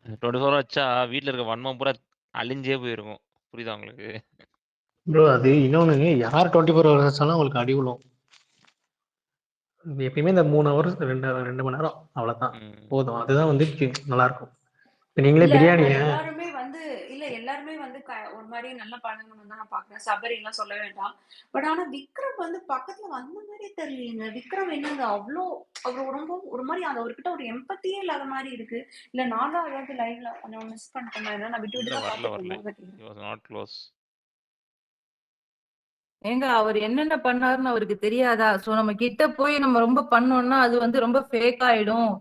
24 ஹவர் வச்சா வீட்ல இருக்க வன்மம் பூரா அழிஞ்சே போயிருக்கும். புரியுதா உங்களுக்கு? ப்ரோ அது இன்னொன்னு, யார் 24 ஹவர்ஸ் வச்சாலும் உங்களுக்கு அடி விழும். எப்பயுமே இந்த 3 ஹவர்ஸ் 2 மணி நேரம் அவ்வளவுதான் போதும். அதுதான் வந்து நல்லா இருக்கும். நீங்களே பிரியாணிய எல்லாருமே வந்து எல்லாருமே வந்து ஒரு மாதிரி நல்ல பழங்கணும் தான் நான் பாக்குறேன். சபரி எல்லாம் சொல்ல வேண்டாம். பட் ஆனா விக்ரம் வந்து பக்கத்துல வந்த மாதிரியே தெரியலங்க. விக்ரம் என்னங்க அவ்வளோ அவர் ரொம்ப ஒரு மாதிரி அவர்கிட்ட ஒரு எம்பத்தியே இல்லாத மாதிரி இருக்கு. இல்ல நான் தான் அதாவது லைவ்ல கொஞ்சம் மிஸ் பண்ணிட்டேன். நான் விட்டு விட்டு பாத்துட்டேன். ஏங்க அவர் என்னென்ன பண்ணாருன்னு அவருக்கு தெரியாதா? சோ நம்ம கிட்ட போய் நம்ம ரொம்ப பண்ணோம்னா அது வந்து ரொம்ப ஃபேக் ஆயிடும்.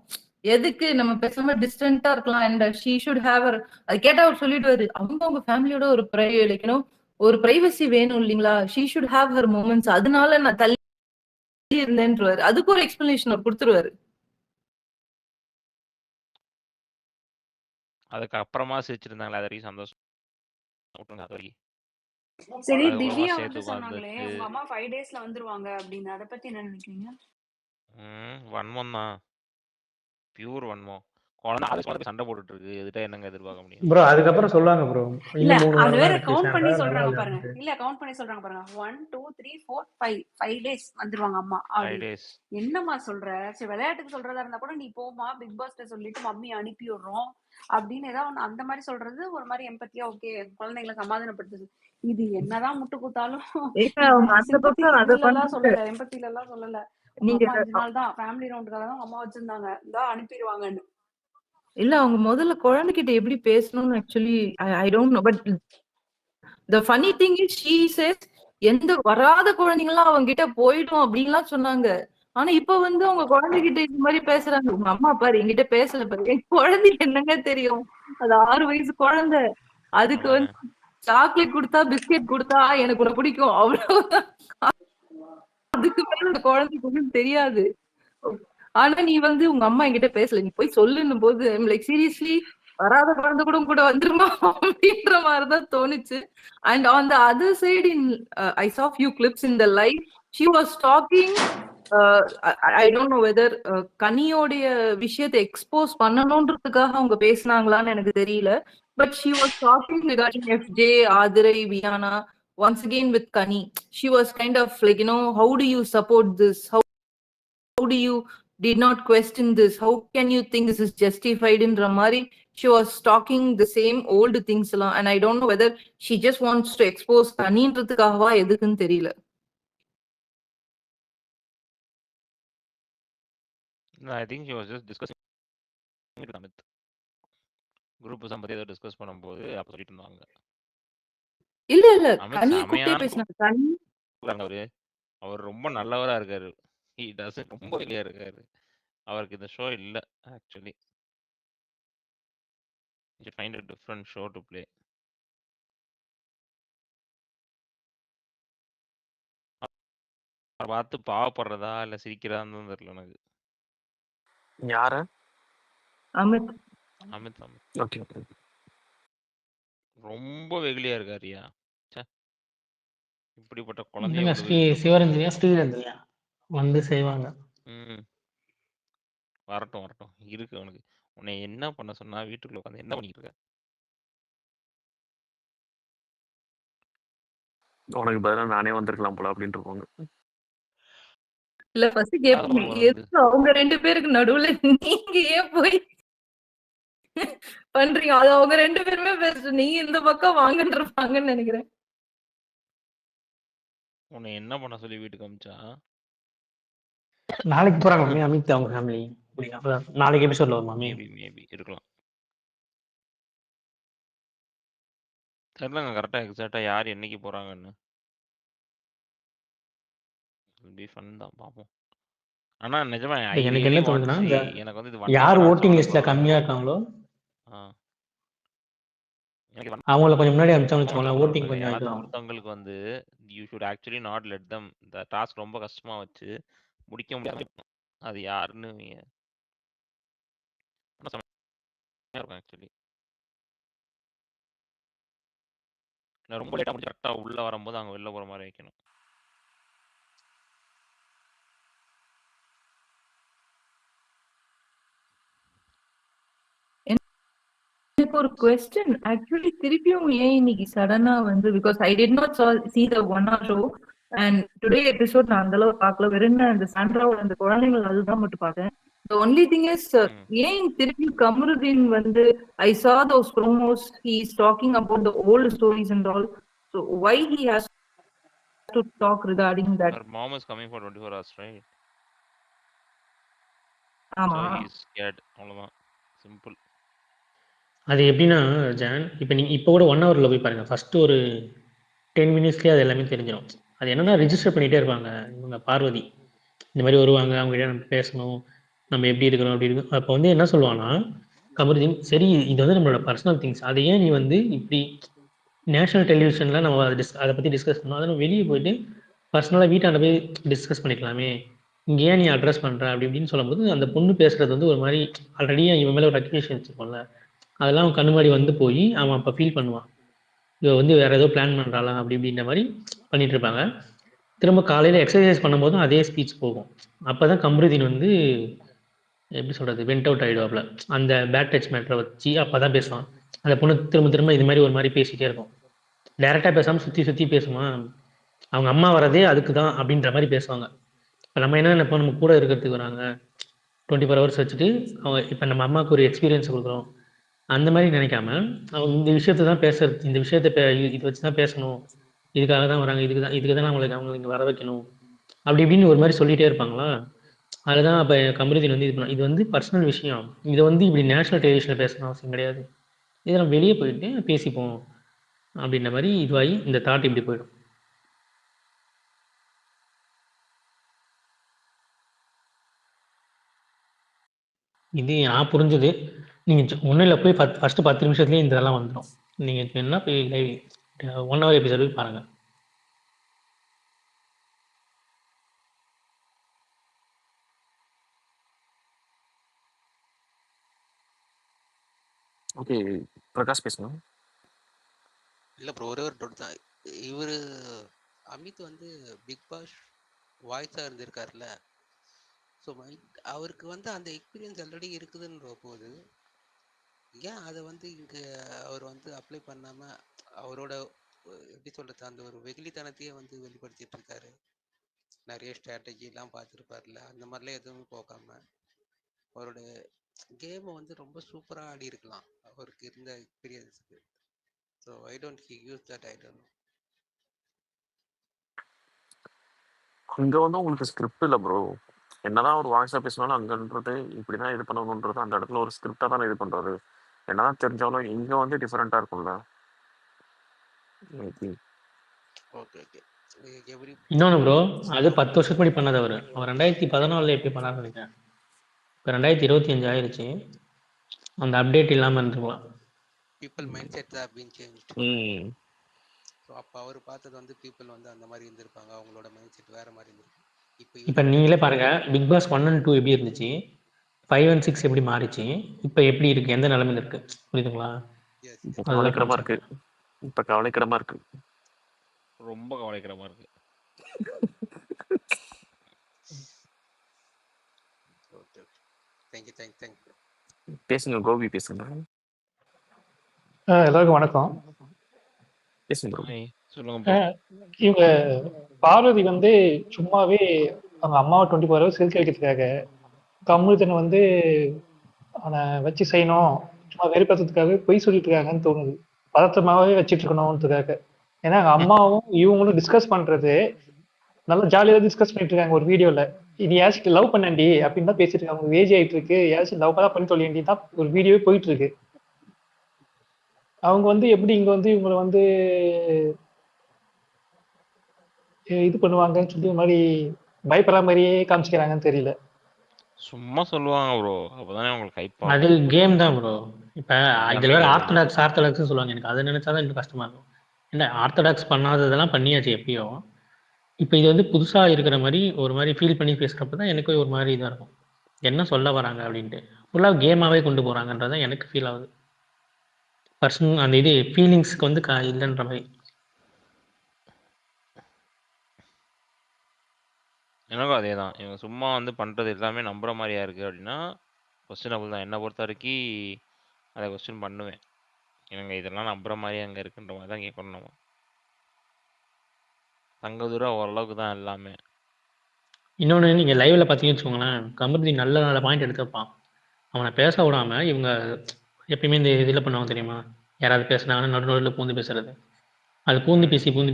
எதுக்கு நம்ம பேசாம டிஸ்டன்டா இருக்கலாம். அண்ட் ஷீ ஷுட் ஹேவ் அது கேட்டா அவர் சொல்லிடுவாரு, அவங்க ஃபேமிலியோட ஒரு ஒரு பிரைவசி வேணும் இல்லைங்களா? She should have her moments, அதனால நான் தள்ளி இருந்தேன்றாரு. அதுக்கு ஒரு எக்ஸ்பிளனேஷன் அவர் கொடுத்துருவாரு. அதுக்கு அப்புறமா சிரிச்சிருந்தாங்களா? அது வரைக்கும் சந்தோஷம். அது வரைக்கும் சரி, திவ்யா வந்து சொன்னாங்களே உங்க அம்மா 5 டேஸ்ல வந்துருவாங்க அப்படின்னு, அத பத்தி என்ன நினைக்கிறீங்க? வன்மம் தான், பியூர் வன்மம். குழந்தை ஆதர்ஷ் குழந்தை சண்டை போட்டுட்டு இருக்கு, எதுட்டா என்னங்க எதிர்பார்க்க முடியும்? ப்ரோ அதுக்கப்புறம் சொல்லுவாங்க ப்ரோ, இல்ல இன்னும் 3 அது வாரம் தான் வேற இருக்கு கவுண்ட் பண்ணி சாண்ட்ரா, நல்லா சொல்றாங்க பாருங்க. விளையாடுன்ட்டு. இல்ல கவுண்ட் பண்ணி சொல்றாங்க பாருங்க. 1 2 3 4 5 5 டேஸ் வந்துருவாங்க அம்மா 5 அப்படின்னு. டேஸ். என்னம்மா சொல்ற? சரி விளையாட்டுக்கு சொல்றதா இருந்தா கூட நீ போமா பிக் பாஸ்ட சொல்லிட்டு மம்மி அனுப்பி விடுறோம் அப்படின்னு ஏதாவது ஒண்ணு அந்த மாதிரி சொல்றது ஒரு மாதிரி எம்பத்தியா ஓகே குழந்தைங்களை சமாதானப்படுத்துது. இது என்னதான் முட்டு கூத்தாலும் ஏங்க அவங்க அந்த சிம்பத்தி பக்கம் அதை இதுல எல்லாம் பண்ணுங்க. சொல்லல, எம்பத்தில எல்லாம் சொல்லல. உங்க நீங்க அம்மா 5 நாள் தான் ஃபேமிலி ரவுண்டுக்காக தான் உங்க அம்மா வச்சிருந்தாங்க, இந்தா அனுப்பிடுவாங்கன்னு. இல்ல அவங்க முதல்ல குழந்தைகிட்ட எப்படி பேசணும்னு actually I don't no, but the funny thing is she says எந்த வராத குழந்தைங்களாம் அவங்க கிட்ட போயிடும் அப்படின்லாம் சொன்னாங்க. ஆனா இப்ப வந்து அவங்க குழந்தைகிட்ட இந்த மாதிரி பேசுறாங்க. உங்க அம்மா பாரு என்கிட்ட பேசல பாரு. என் குழந்தைக்கு என்னங்க தெரியும்? அது 6 வயசு குழந்தை. அதுக்கு ஆமாங்க. வந்து சாக்லேட் கொடுத்தா பிஸ்கெட் கொடுத்தா எனக்கு உன்னை பிடிக்கும் அவ்வளவுதான். அதுக்கு மேல அந்த குழந்தைக்கு ஒண்ணும் தெரியாது. ஆனா நீ வந்து உங்க அம்மா என்கிட்ட பேசல, நீ போய் சொல்லுன்னும் போது லைக் சீரியஸ்லி வராத குழந்தை கூட வந்துருமா அப்படின்ற மாதிரிதான் தோணுச்சு. And on the other side in I saw few clips in the live, she was talking. I don't know whether கனியோடைய விஷயத்தை எக்ஸ்போஸ் பண்ணணும்ன்றதுக்காக அவங்க பேசினாங்களான்னு எனக்கு தெரியல. But she was talking regarding FJ, Aadhirai, Viyana, once again with Kani. She was kind of like, how do you support this? How do you did not question this? How can you think this is justified in Ramari? She was talking the same old things la, and I don't know whether she just wants to expose Kaniன்றதுக்காகவா எதுக்குன்னு தெரியல. No, I think she was just discussing with Amit. Group பத்தி ஏதோ discuss பண்ணும்போது அப்ப சொல்லிட்டு இருந்தாங்க. இல்ல அமித் கனியை கூப்பிட்டே செமையான பேசினாங்க. கனி அவரு அவர் ரொம்ப நல்லவரா இருக்காரு. He doesn't ரொம்ப வெளியா இருக்காரு. அவருக்கு இந்த ஷோ இல்ல actually. You should find a different show to play. அவர் பார்த்து பாவப்படுறதா இல்ல சிரிக்கிறதான்னு தெரியல எனக்கு. யாரு? Amit Amit okay okay. ரொம்ப வெகுளியா இருக்காருயா. ச்சே, இப்படிப்பட்ட குழந்தைய என்னங்க கொண்டு போய் விட்டு சிவரஞ்சனியா ஸ்ரீரஞ்சனியா வந்து செய்வாங்க. ம் வரட்டும் இருக்கு அவனுக்கு. உன்னை என்ன பண்ண சொன்னா வீட்டுக்குள்ள உட்காந்து என்ன பண்ணிட்டு இருக்க? உனக்கு பதிலா நானே வந்திருக்கலாம் போல அப்படின்ட்டு இருப்பாங்க. இல்ல ஃபர்ஸ்ட் கேட்பாங்க, எதுக்கு அவங்க 2 பேருக்கு நடுவுல நீங்க ஏன் போய் பண்றீங்க? அது அவங்க 2 பேருமே பேசுறோம், நீங்க இந்த பக்கம் வாங்கன்னு நினைக்கிறேன். உன்னை என்ன பண்ண சொல்லி வீட்டுக்கு அமிச்சா? நாளைக்கு போறாங்க மாமி அமித் அவங்க ஃபேமிலி. நாளைக்கு எபிசோட்ல வரும் மாமி. மேபி இருக்கலாம். தெரியலங்க கரெக்டா எக்ஸாக்டா யார் என்னைக்கு போறாங்கன்னு. பி ஃபன் தான் பாப்போம். ஆனா நிஜமா எனக்கு என்ன தோணுதுன்னா, எனக்கு வந்து இது யார் ஓட்டிங் லிஸ்ட்ல கம்மியா இருக்காங்களோ அவங்கள கொஞ்சம் முன்னாடி அனுப்பிச்சாங்கன்னு வச்சுக்கோங்களேன், ஓட்டிங் கொஞ்சம் இதுவாகும். ஒருத்தவங்களுக்கு வந்து you should actually not let them இந்த டாஸ்க் ரொம்ப கஷ்டமா வச்சு முடிக்க முடியாது. அது யாருன்னு இருக்கும் ஆக்சுவலி. ரொம்ப லேட்டா முடிச்சு கரெக்டா உள்ள வரும்போது அவங்க வெளில போற மாதிரி வைக்கணும். எனக்கு ஒரு क्वेश्चन ஆக்சுவலி திருப்பியும் ஏன் இன்னைக்கு சடனா வந்து, because I did not see the 1 hour show and today episode நான் அந்த அளவு பார்க்கல. வெறும் அந்த சாண்ட்ராவோட அந்த குழந்தைகள் அதுதான் மட்டும் பார்த்தேன். The only thing is ஏன் திருப்பி கமருதீன் வந்து I saw those promos, he is talking about the old stories and all, so why he has to talk regarding that? Her mom is coming for 24 hours, right? ஆமா, So he is scared. அவ்வளவுதான், simple. அது எப்படின்னா John, இப்போ கூட 1 ஹவரில் போய் பாருங்க, first ஒரு 10 மினிட்ஸ்லேயே அது எல்லாமே தெரிஞ்சிடும். அது என்னன்னா ரிஜிஸ்டர் பண்ணிகிட்டே இருப்பாங்க இவங்க பார்வதி. இந்த மாதிரி வருவாங்க, அவங்ககிட்ட நம்ம பேசணும், நம்ம எப்படி இருக்கிறோம் அப்படி இருக்கும். அப்போ வந்து என்ன சொல்லுவாங்கன்னா கமருதீன், சரி இது வந்து நம்மளோட பர்சனல் திங்ஸ், அதை ஏன் நீ வந்து இப்படி நேஷனல் டெலிவிஷனில் நம்ம அதை பற்றி டிஸ்கஸ் பண்ணோம், அதை நம்ம வெளியே போயிட்டு பர்சனலாக வீட்டாண்ட போய் டிஸ்கஸ் பண்ணிக்கலாமே, இங்கே ஏன் நீ அட்ரஸ் பண்ணுற அப்படி இப்படின்னு சொல்லும்போது அந்த பொண்ணு பேசுகிறது வந்து ஒரு மாதிரி ஆல்ரெடி இவன் மேலே ஒரு ரெக்கக்னேஷன் வச்சுருக்கோம்ல, அதெல்லாம் அவன் கண்ணு முன்னாடி வந்து போய் அவன் அப்போ ஃபீல் பண்ணுவான், இவ வந்து வேறு ஏதோ பிளான் பண்ணுறாளாம் அப்படி இப்படின்ற மாதிரி பண்ணிட்டு இருப்பாங்க. திரும்ப காலையில் எக்ஸசைஸ் பண்ணும்போதும் அதே ஸ்பீச் போகும். அப்போ தான் கமருதீன் வந்து எப்படி சொல்கிறது, வெண்ட் அவுட் ஆகிடுவாப்புல. அந்த பேட் டச் மேட்டரை வச்சு அப்போ தான் பேசுவான். அந்த பொண்ணு திரும்ப திரும்ப இது மாதிரி ஒரு மாதிரி பேசிகிட்டே இருக்கும். டேரெக்டாக பேசாமல் சுற்றி சுற்றி பேசுமா, அவங்க அம்மா வரதே அதுக்கு தான் அப்படின்ற மாதிரி பேசுவாங்க. இப்போ நம்ம என்ன நினைப்போம், நம்ம கூட இருக்கிறதுக்கு வராங்க 24 ஹவர்ஸ் வச்சுட்டு அவங்க இப்போ நம்ம அம்மாவுக்கு ஒரு எக்ஸ்பீரியன்ஸ் கொடுக்குறோம் அந்த மாதிரி நினைக்காம, அவங்க இந்த விஷயத்தை தான் பேசுறது, இந்த விஷயத்தை இது வச்சு தான் பேசணும், இதுக்காக தான் வராங்க, இதுக்கு தான் அவங்களுக்கு இங்கே வர வைக்கணும் அப்படி இப்படின்னு ஒரு மாதிரி சொல்லிகிட்டே இருப்பாங்களா. அதுதான் அப்போ கமருதீன் வந்து இது வந்து பர்சனல் விஷயம், இதை வந்து இப்படி நேஷனல் டெலிவிஷனில் பேசணும் அவசியம் கிடையாது, இதை நம்ம வெளியே போயிட்டு பேசிப்போம் அப்படின்ற மாதிரி இதுவாகி இந்த தாட் இப்படி போயிடும். இது நான் புரிஞ்சது. நீங்கள் ஒன்றும் இல்லை, போய் ஃபஸ்ட்டு 10 நிமிஷத்துலேயே இந்த இதெல்லாம் வந்துடும். நீங்கள் வேணுன்னா போய் லைவ் 1 ஹவர் எபிசோடு போய் பாருங்கள். ஓகே, பிரகாஷ் பேசுங்க. இல்லை ப்ரோ, ஒரே ஒரு டவுட் தான். இவர் அமித் வந்து பிக் பாஸ் வாய்ஸாக இருந்திருக்காருல்ல, ஸோ அவருக்கு வந்து அந்த எக்ஸ்பீரியன்ஸ் ஆல்ரெடி இருக்குதுன்ற போது ஏன் அதை வந்து இங்கே அவர் வந்து அப்ளை பண்ணாமல் அவரோட எப்படி சொல்கிறது, அந்த ஒரு வெகுளித்தனத்தையே வந்து வெளிப்படுத்திட்டு இருக்காரு. நிறைய ஸ்ட்ராட்டஜிலாம் பார்த்துருப்பார்ல, அந்த மாதிரிலாம் எதுவுமே போகாம அவரோட கேமை வந்து ரொம்ப சூப்பராக ஆடி இருக்கலாம் அவருக்கு இருந்த எக்ஸ்பீரியன்ஸுக்கு. So I don't he use that, I don't know. அங்கே வந்து உங்களுக்கு ஸ்கிரிப்ட் இல்லை ப்ரோ. என்னதான் ஒரு வாய்ஸாக பேசினாலும் அங்கன்றது இப்படி தான் இது பண்ணணுன்றது அந்த இடத்துல ஒரு ஸ்கிரிப்டாக தானே இது பண்ணுறாரு. என்னதான் தெரிஞ்சாலும் இங்கே வந்து டிஃப்ரெண்ட்டாக இருக்கும்ல. Okay okay. எவ்ரி இன்னொன்று ப்ரோ, அது 10 வருஷத்துக்கு முன்னாடி பண்ணது அவர் 2014 எப்படி பண்ணார்னு நினைக்கிறேன். இப்போ 2025 ஆயிடுச்சு, அந்த அப்டேட் இல்லாமல் இருந்துருக்கலாம். பீப்புள் மைண்ட் செட் தான் பீன் சேஞ்ச். ஸோ அப்போ அவர் பார்த்தது வந்து பீப்புள் வந்து அந்த மாதிரி இருந்திருப்பாங்க, அவங்களோட மைண்ட் செட் வேறு மாதிரி இருந்திருக்கு. இப்போ நீங்களே பாருங்கள், பிக் பாஸ் 1 and 2 எப்படி இருந்துச்சு, 5 and 6 எப்படி மாறிச்சு, இப்போ எப்படி இருக்குது, எந்த நிலமையில இருக்குது, புரியுதுங்களா? இப்போ கவலைக்கிடமாக இருக்குது. இப்போ கவலைக்கிடமாக இருக்குது, ரொம்ப கவலைக்கிடமாக இருக்குது. Okay, thank you thank you. பேசுங்க கோபி, பேசுங்க. எல்லாருக்கும் வணக்கம். பேசுங்க ப்ரோ. சொல்லுங்க. இவங்க பார்வதி வந்து சும்மாவே அவங்க அம்மாவை 24 ஹவர்ஸ் சிரிக்க வைக்கிறதுக்காக கமருதீனை வந்து அவனை வச்சு செய்யணும், சும்மா வெறுப்பேற்றதுக்காக பொய் சொல்லிட்டு இருக்காங்கன்னு தோணுது. பதற்றமாவே வச்சுட்டு இருக்கணும்ன்றதுக்காக. ஏன்னா அவங்க அம்மாவும் இவங்களும் டிஸ்கஸ் பண்றது நல்லா ஜாலியாக டிஸ்கஸ் பண்ணிட்டு இருக்காங்க ஒரு வீடியோல. இது யாச்சும் லவ் பண்ணண்டி அப்படின்னு தான் பேசிட்டு இருக்காங்க. அவங்க ஏஜ் ஆயிட்டு இருக்கு, யாச்சும் லவ் தான் பண்ணி சொல்லிண்டி தான் ஒரு வீடியோவே போயிட்டு இருக்கு. அவங்க வந்து எப்படி இங்க வந்து இவங்களை வந்து இது பண்ணுவாங்கன்னு சொல்லி ஒரு மாதிரி பயப்படுற மாதிரியே காமிச்சிக்கிறாங்கன்னு தெரியல. சும்மா சொல்லுவாங்க ப்ரோ, அப்பதானே உங்களுக்கு ஹைப். அது கேம் தான் ப்ரோ. இப்போ இதில் வேறு ஆர்த்தடாக்ஸ் சொல்லுவாங்க, எனக்கு அதை நினைச்சா தான் இன்னும் கஷ்டமா இருக்கும். என்ன ஆர்த்தடாக்ஸ் பண்ணாததெல்லாம் பண்ணியாச்சு எப்பயோ, இப்போ இது வந்து புதுசாக இருக்கிற மாதிரி ஒரு மாதிரி ஃபீல் பண்ணி பேசுகிறப்ப தான் எனக்கு ஒரு மாதிரி இதாக இருக்கும், என்ன சொல்ல வராங்க அப்படின்ட்டு. ஃபுல்லாக கேமாகவே கொண்டு போகிறாங்கன்றதான் எனக்கு ஃபீல் ஆகுது. பர்சனல் அந்த இது ஃபீலிங்ஸ்க்கு வந்து இல்லைன்ற மாதிரி. எனக்கும் அதே தான். இவங்க சும்மா வந்து பண்ணுறது எல்லாமே நம்புற மாதிரியா இருக்குது அப்படின்னா கொஸ்டினபிள் தான். என்னை பொறுத்த வரைக்கும் அதை கொஸ்டின் பண்ணுவேன். இவங்க இதெல்லாம் நம்புற மாதிரி அங்கே இருக்குன்ற மாதிரி தான் கேட்கணும். நம்ம தங்கதூரம் ஓரளவுக்கு தான் எல்லாமே. இன்னொன்று, நீங்கள் லைவில் பார்த்தீங்கன்னு வச்சுக்கோங்களேன், கமருதீன் நல்ல நல்ல பாயிண்ட் எடுத்து வைப்பான். அவனை பேச விடாமல் இவங்க எப்பயுமே இந்த இதில் பண்ணுவாங்க தெரியுமா, யாராவது பேசுனாங்கன்னா நடுநடுவில் பூந்து பேசுறது, அது பூந்து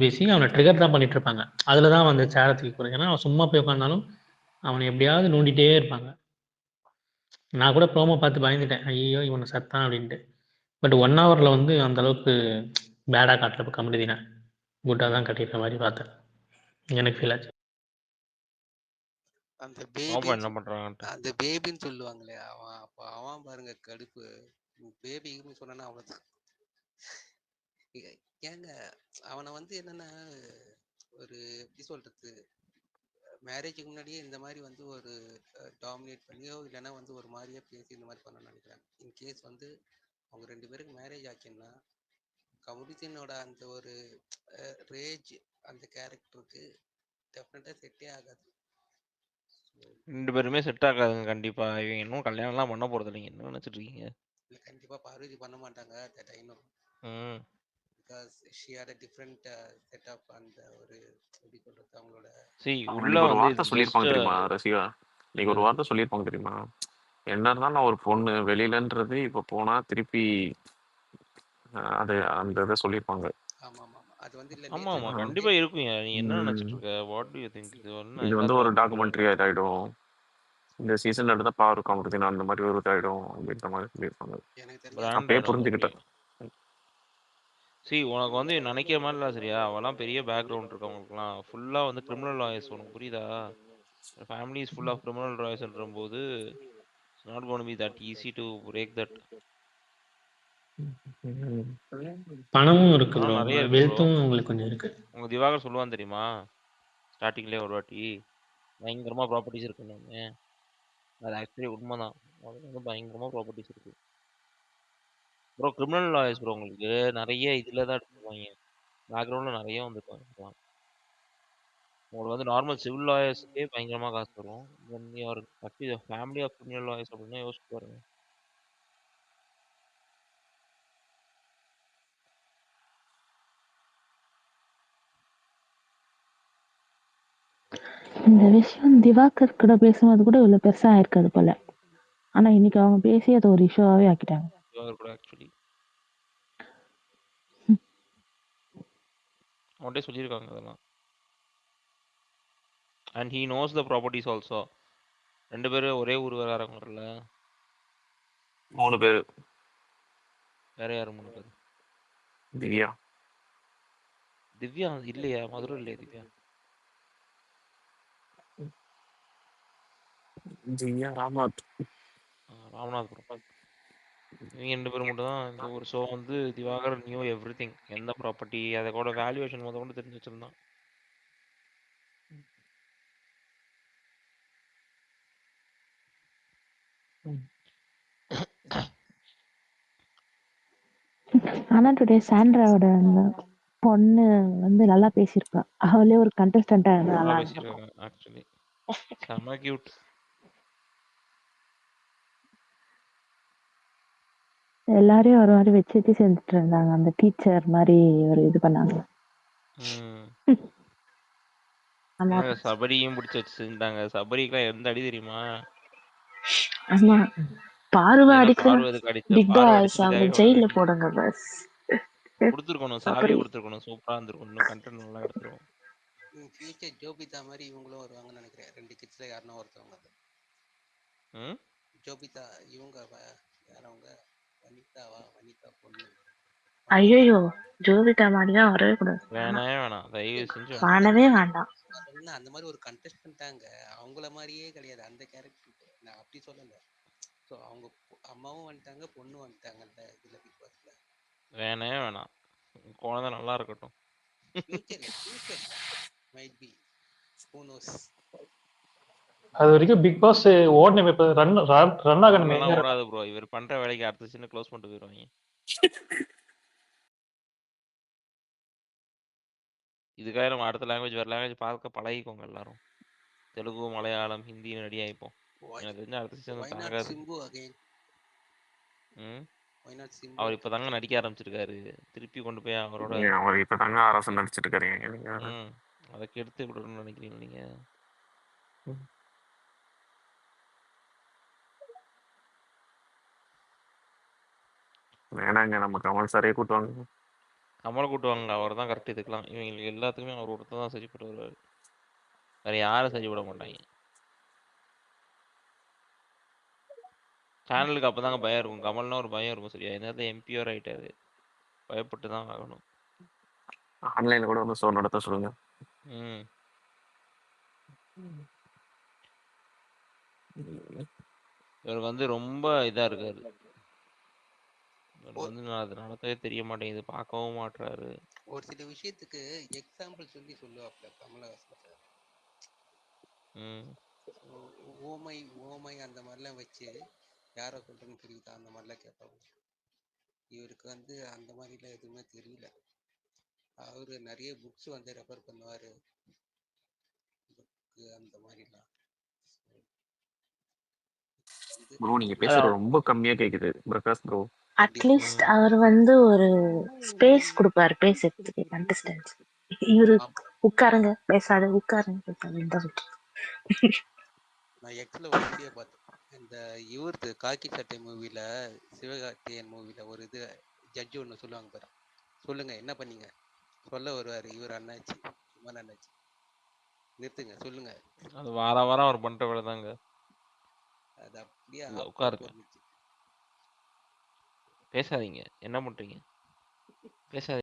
பேசி அவனை ட்ரிகர் தான் பண்ணிட்டு இருப்பாங்க. அதில் தான் வந்து சேரத்துக்கு போகிறது. ஏன்னா அவன் சும்மா போய் உட்காந்தாலும் அவனை எப்படியாவது நோண்டிகிட்டே இருப்பாங்க. நான் கூட ப்ரோமோ பார்த்து பயந்துட்டேன், ஐயோ இவனை சத்தான் அப்படின்ட்டு. பட் 1 ஹவரில் வந்து அந்த அளவுக்கு பேடாக காட்டுறப்ப கமருதீனை குட்டாக தான் கட்டிடுற மாதிரி பார்த்தேன், எனக்கு ஃபீல் ஆச்சு. அந்த என்ன பண்றாங்க, அந்த பேபின்னு சொல்லுவாங்களே, அவன் பாருங்க கடுப்பு. பேபின்னு சொன்னா அவ்வளவுதான். ஏங்க அவனை வந்து என்னன்னா, ஒரு எப்படி சொல்றது, மேரேஜுக்கு முன்னாடியே இந்த மாதிரி வந்து ஒரு டாமினேட் பண்ணியோ இல்லைன்னா வந்து ஒரு மாதிரியே பேசி இந்த மாதிரி பண்ண நினைக்கிறேன். இன்கேஸ் வந்து அவங்க 2 பேருக்கு மேரேஜ் ஆச்சுன்னா கமருதீனோட அந்த ஒரு ரேஜ் அந்த கேரக்டருக்கு டெஃபினட்டாக செட்டே ஆகாது. ஸோ 2 பேருமே செட் ஆகாதுங்க கண்டிப்பா. இவங்க இன்னும் கல்யாணம்லாம் பண்ண போறது இல்லைங்க. என்ன நினைச்சிட்டு இருக்கீங்க? இல்ல கண்டிப்பா பார்வதி பண்ண மாட்டாங்க. That I know. Hmm. Because she had a different setup அந்த ஒரு எப்படி சொல்றது அவங்களோட அவங்க உள்ள இன்னைக்கு ஒரு வந்து வார்த்தை இது சொல்லியிருப்பாங்க ஜஸ்ட் தெரியுமா ரசிகா? இன்னைக்கு ஒரு என்னது? வார்த்தை சொல்லியிருப்பாங்க தெரியுமா? என்ன இருந்தாலும் ஒரு பொண்ணு வெளியிலன்றது இப்ப போனா திருப்பி அது அந்த இதை சொல்லியிருப்பாங்க. ஆமா ஆமா ஆமா. அது வந்து இல்ல ஆமா ஆமா நேத்து கண்டிப்பா இருக்குங்க. நீ என்ன நினைச்சிட்டு ம். இருக்க? What to you think? இது என்ன இது வந்து ஒரு எல்லாத்துக்கும் அப்படிதான் டாக்குமெண்ட்ரி ஆயிடும். இந்த சீசன்ல எடுத்தா பாரு காமெடி அந்த மாதிரி ஒரு இதாயிடும் அப்படின்ற மாதிரி சொல்லியிருப்பாங்க. எனக்கு தெரிஞ்ச பிராண்ட் அப்பயே ஆயிடும் மோஸ்ட்லி. புரிஞ்சுக்கிட்டேன். உனக்கு வந்து நினைக்கிற மாதிரி இல்ல சரியா? அவெல்லாம் பெரிய பேக்ரவுண்ட் இருக்கு அவங்களுக்குலாம். ஃபுல்லா வந்து கிரிமினல் லாயர்ஸ் உனக்கு புரியுதா? Family is full of criminal லாயர்ஸ்ன்ற போது it's not gonna be that easy to break that. பணமும் இருக்கு ப்ரோ. பணம் நிறைய இருக்கு ப்ரோ. வெல்த்தும் உங்களுக்கு கொஞ்சம் இருக்கு. உங்க திவாகர் சொல்லுவான் தெரியுமா? ஸ்டார்டிங்லேயே ஒரு வாட்டி பயங்கரமா ப்ராப்பர்ட்டிஸ் இருக்குன்னு. அது ஆக்சுவலி உண்மைதான். அவருக்கு வந்து பயங்கரமா ப்ராப்பர்ட்டிஸ் இருக்கு ப்ரோ. கிரிமினல் லாயர்ஸ் ப்ரோ உங்களுக்கு நிறைய இதுல தான் எடுத்துருவாங்க. பேக்ரவுண்ட்ல நிறைய வந்துருக்காங்க. உங்களுக்கு வந்து நார்மல் சிவில் லாயர்ஸ்க்கே பயங்கரமா காசு வரும். Then your family of criminal lawyers அப்படின்னா யோசிச்சு பாருங்க. இந்த விஷயம் திவாகர் கூட பேசும்போது கூட இவ்வளவு பெருசா ஆயிருக்காது போல. ஆனா இன்னைக்கு அவங்க பேசி அதை ஒரு இஷ்யூவாவே ஆக்கிட்டாங்க. திவாகர் கூட ஆக்சுவலி அவன்கிட்ட சொல்லியிருக்காங்க அதெல்லாம். And he knows the properties also. 2 பேரும் ஒரே ஊருக்காரங்கல்ல. 3 பேரு. வேற யாரு 3 பேர்? திவ்யா. திவ்யா இல்லையா? மதுரை இல்லையா திவ்யா? திவ்யா ராமநாத். ராமநாதபுரம். இவங்க 2 பேரும் மட்டும் தான் இந்த ஒரு ஷோ வந்து திவாகர் நியூ எவ்ரி திங். எந்த ப்ராப்பர்ட்டி அதை கூட வேல்யூவேஷன் முத கொண்டு தெரிஞ்சு வச்சிருந்தான். ஆனா டுடே சாண்ட்ராவோட அந்த பொண்ணு வந்து நல்லா பேசியிருப்பா. அவளே ஒரு கண்டஸ்டன்டா இருந்தா நல்லா நல்லா இருந்திருக்கும். பேசியிருக்காங்க ஆக்சுவலி. செம கியூட். எல்லாரையும் ஒரு மாதிரி வச்சு செஞ்சுட்டு இருந்தாங்க. அந்த டீச்சர் மாதிரி ஒரு இது பண்ணாங்க. ஆமா சபரியும் பிடிச்சி வச்சு செஞ்சுட்டாங்க. சபரிக்கெல்லாம் எந்த அடி தெரியுமா? ஆமா பார்வை என்ன அடிக்கிற பார்வதுக்கு அடிச்ச பிக் பார்வை பாஸ் அடிச்சது அவங்க தேவைப்படாத ஜெயில அடி. போடுங்க பஸ். கொடுத்துருக்கணும். சாவி சபரி கொடுத்துருக்கணும். சூப்பரா இருந்திருக்கும். இன்னும் கண்டென்ட் நல்லா எடுத்துருவோம். ஃபியூச்சர் ஜோபிதா மாதிரி இவங்களும் வருவாங்கன்னு நினைக்கிறேன். 2 கிட்ஸ்ல யாருன்னா ஒருத்தவங்க. ஜோபிதா இவங்க யார் அவங்க? வனிதா பொண்ணு. ஐயோ ஜோவிகா மாதிரிதான் வரவே கூடாது. வேணவே வேணாம். தயவு செஞ்சு வேணாம். காணவே வேண்டாம். அந்த மாதிரி ஒரு கண்டெஸ்டன்ட்டாங்க. அவங்கள மாதிரியே கிடையாது அந்த கேரக்டருக்கு. நான் அப்படி சொல்லல. ஸோ அவங்க அம்மாவும் வந்துட்டாங்க, பொண்ணும் வந்துட்டாங்கல்ல இதுல பிக் பாஸ்ல. வேணவே வேணாம். குழந்தை நல்லா இருக்கட்டும். Future might be who knows. அது வரைக்கும் பிக் பாஸ் ஓடணும். இப்ப ரன் ஆகணுமே. அதெல்லாம் ஓடாது ப்ரோ. இவர் பண்ற வேலைக்கு அடுத்த சீன் க்ளோஸ் பண்ணிட்டு போயிடுவாங்க. இதுக்காக நம்ம அடுத்த லாங்குவேஜ் வேற லாங்குவேஜ் பார்க்க பழகிக்கோங்க எல்லாரும். தெலுங்கு, மலையாளம், ஹிந்தின்னு ரெடி ஆயிப்போம். எனக்கு தெரிஞ்ச அடுத்த சீசன் தாங்காது. அவர் இப்பதாங்க நடிக்க ஆரம்பிச்சிருக்காரு. திருப்பி கொண்டு போய் அவரோட அவர் இப்பதாங்க அரசு நடிச்சிட்டு இருக்காரு. அதை கெடுத்து விடணும்னு நினைக்கிறீங்க நீங்க? வேணாங்க, நம்ம கமல் சாரே கூட்டுவாங்க. கமலை கூட்டுவாங்க. அவர் தான் கரெக்ட். இதுக்கெல்லாம் இவங்களுக்கு எல்லாத்துக்குமே அவர் ஒருத்தர் தான் சரிப்பட்டு வருவார். வேற யாரும் சரிவிட மாட்டாங்க. சேனலுக்கு அப்பதாங்க பயம் இருக்கும். கமல்னா ஒரு பயம் இருக்கும். சரியா என்னது எம்பிஆர் ஆயிட்டாரு. பயப்பட்டு தான் ஆகணும். ஆன்லைன்ல கூட வந்து ஷோ நடத்த சொல்லுங்க. இவருக்கு வந்து ரொம்ப இதா இருக்காரு. இவருக்கு வந்து அது நடத்தவே தெரிய மாட்டேங்குது. பார்க்கவும் மாட்டுறாரு. ஒரு சில விஷயத்துக்கு எக்ஸாம்பிள் சொல்லி சொல்லுவாப்ல கமலஹாசன் சார். ஓமை அந்த மாதிரிலாம் வச்சு யாரை சொல்றேன்னு புரியுதா அந்த மாதிரிலாம் கேட்பாங்க. இவருக்கு வந்து அந்த மாதிரிலாம் எதுவுமே தெரியல. அவரு நிறைய புக்ஸ் வந்து ரெஃபர் பண்ணுவாரு. அந்த மாதிரிலாம் ப்ரோ நீங்க பேசுறது ரொம்ப கம்மியா கேக்குது பிரகாஷ் ப்ரோ. அட்லீஸ்ட் அவர் வந்து ஒரு ஸ்பேஸ் கொடுப்பாரு பேசுறதுக்கு கண்டஸ்டன்ஸ். இவரு உட்காருங்க பேசாத உட்காருங்க பேசாதுன்னு தான் சொல்றேன். நான் எக்ஸ்ல ஒரு வீடியோ பார்த்தேன். இந்த இவருது காக்கி சட்டை மூவில, சிவகார்த்திகேயன் மூவில ஒரு இது ஜட்ஜு ஒன்று சொல்லுவாங்க பாரு. சொல்லுங்க என்ன பண்ணீங்க சொல்ல வருவாரு இவர் அண்ணாச்சி சும்மா அண்ணாச்சி. நிறுத்துங்க சொல்லுங்க. அது வாரம் அவர் பண்ற வேலை தாங்க. அது அப்படியே உட்காருங்க, பேசாதீங்க, என்ன பண்றீங்க, பேசாதீங்க.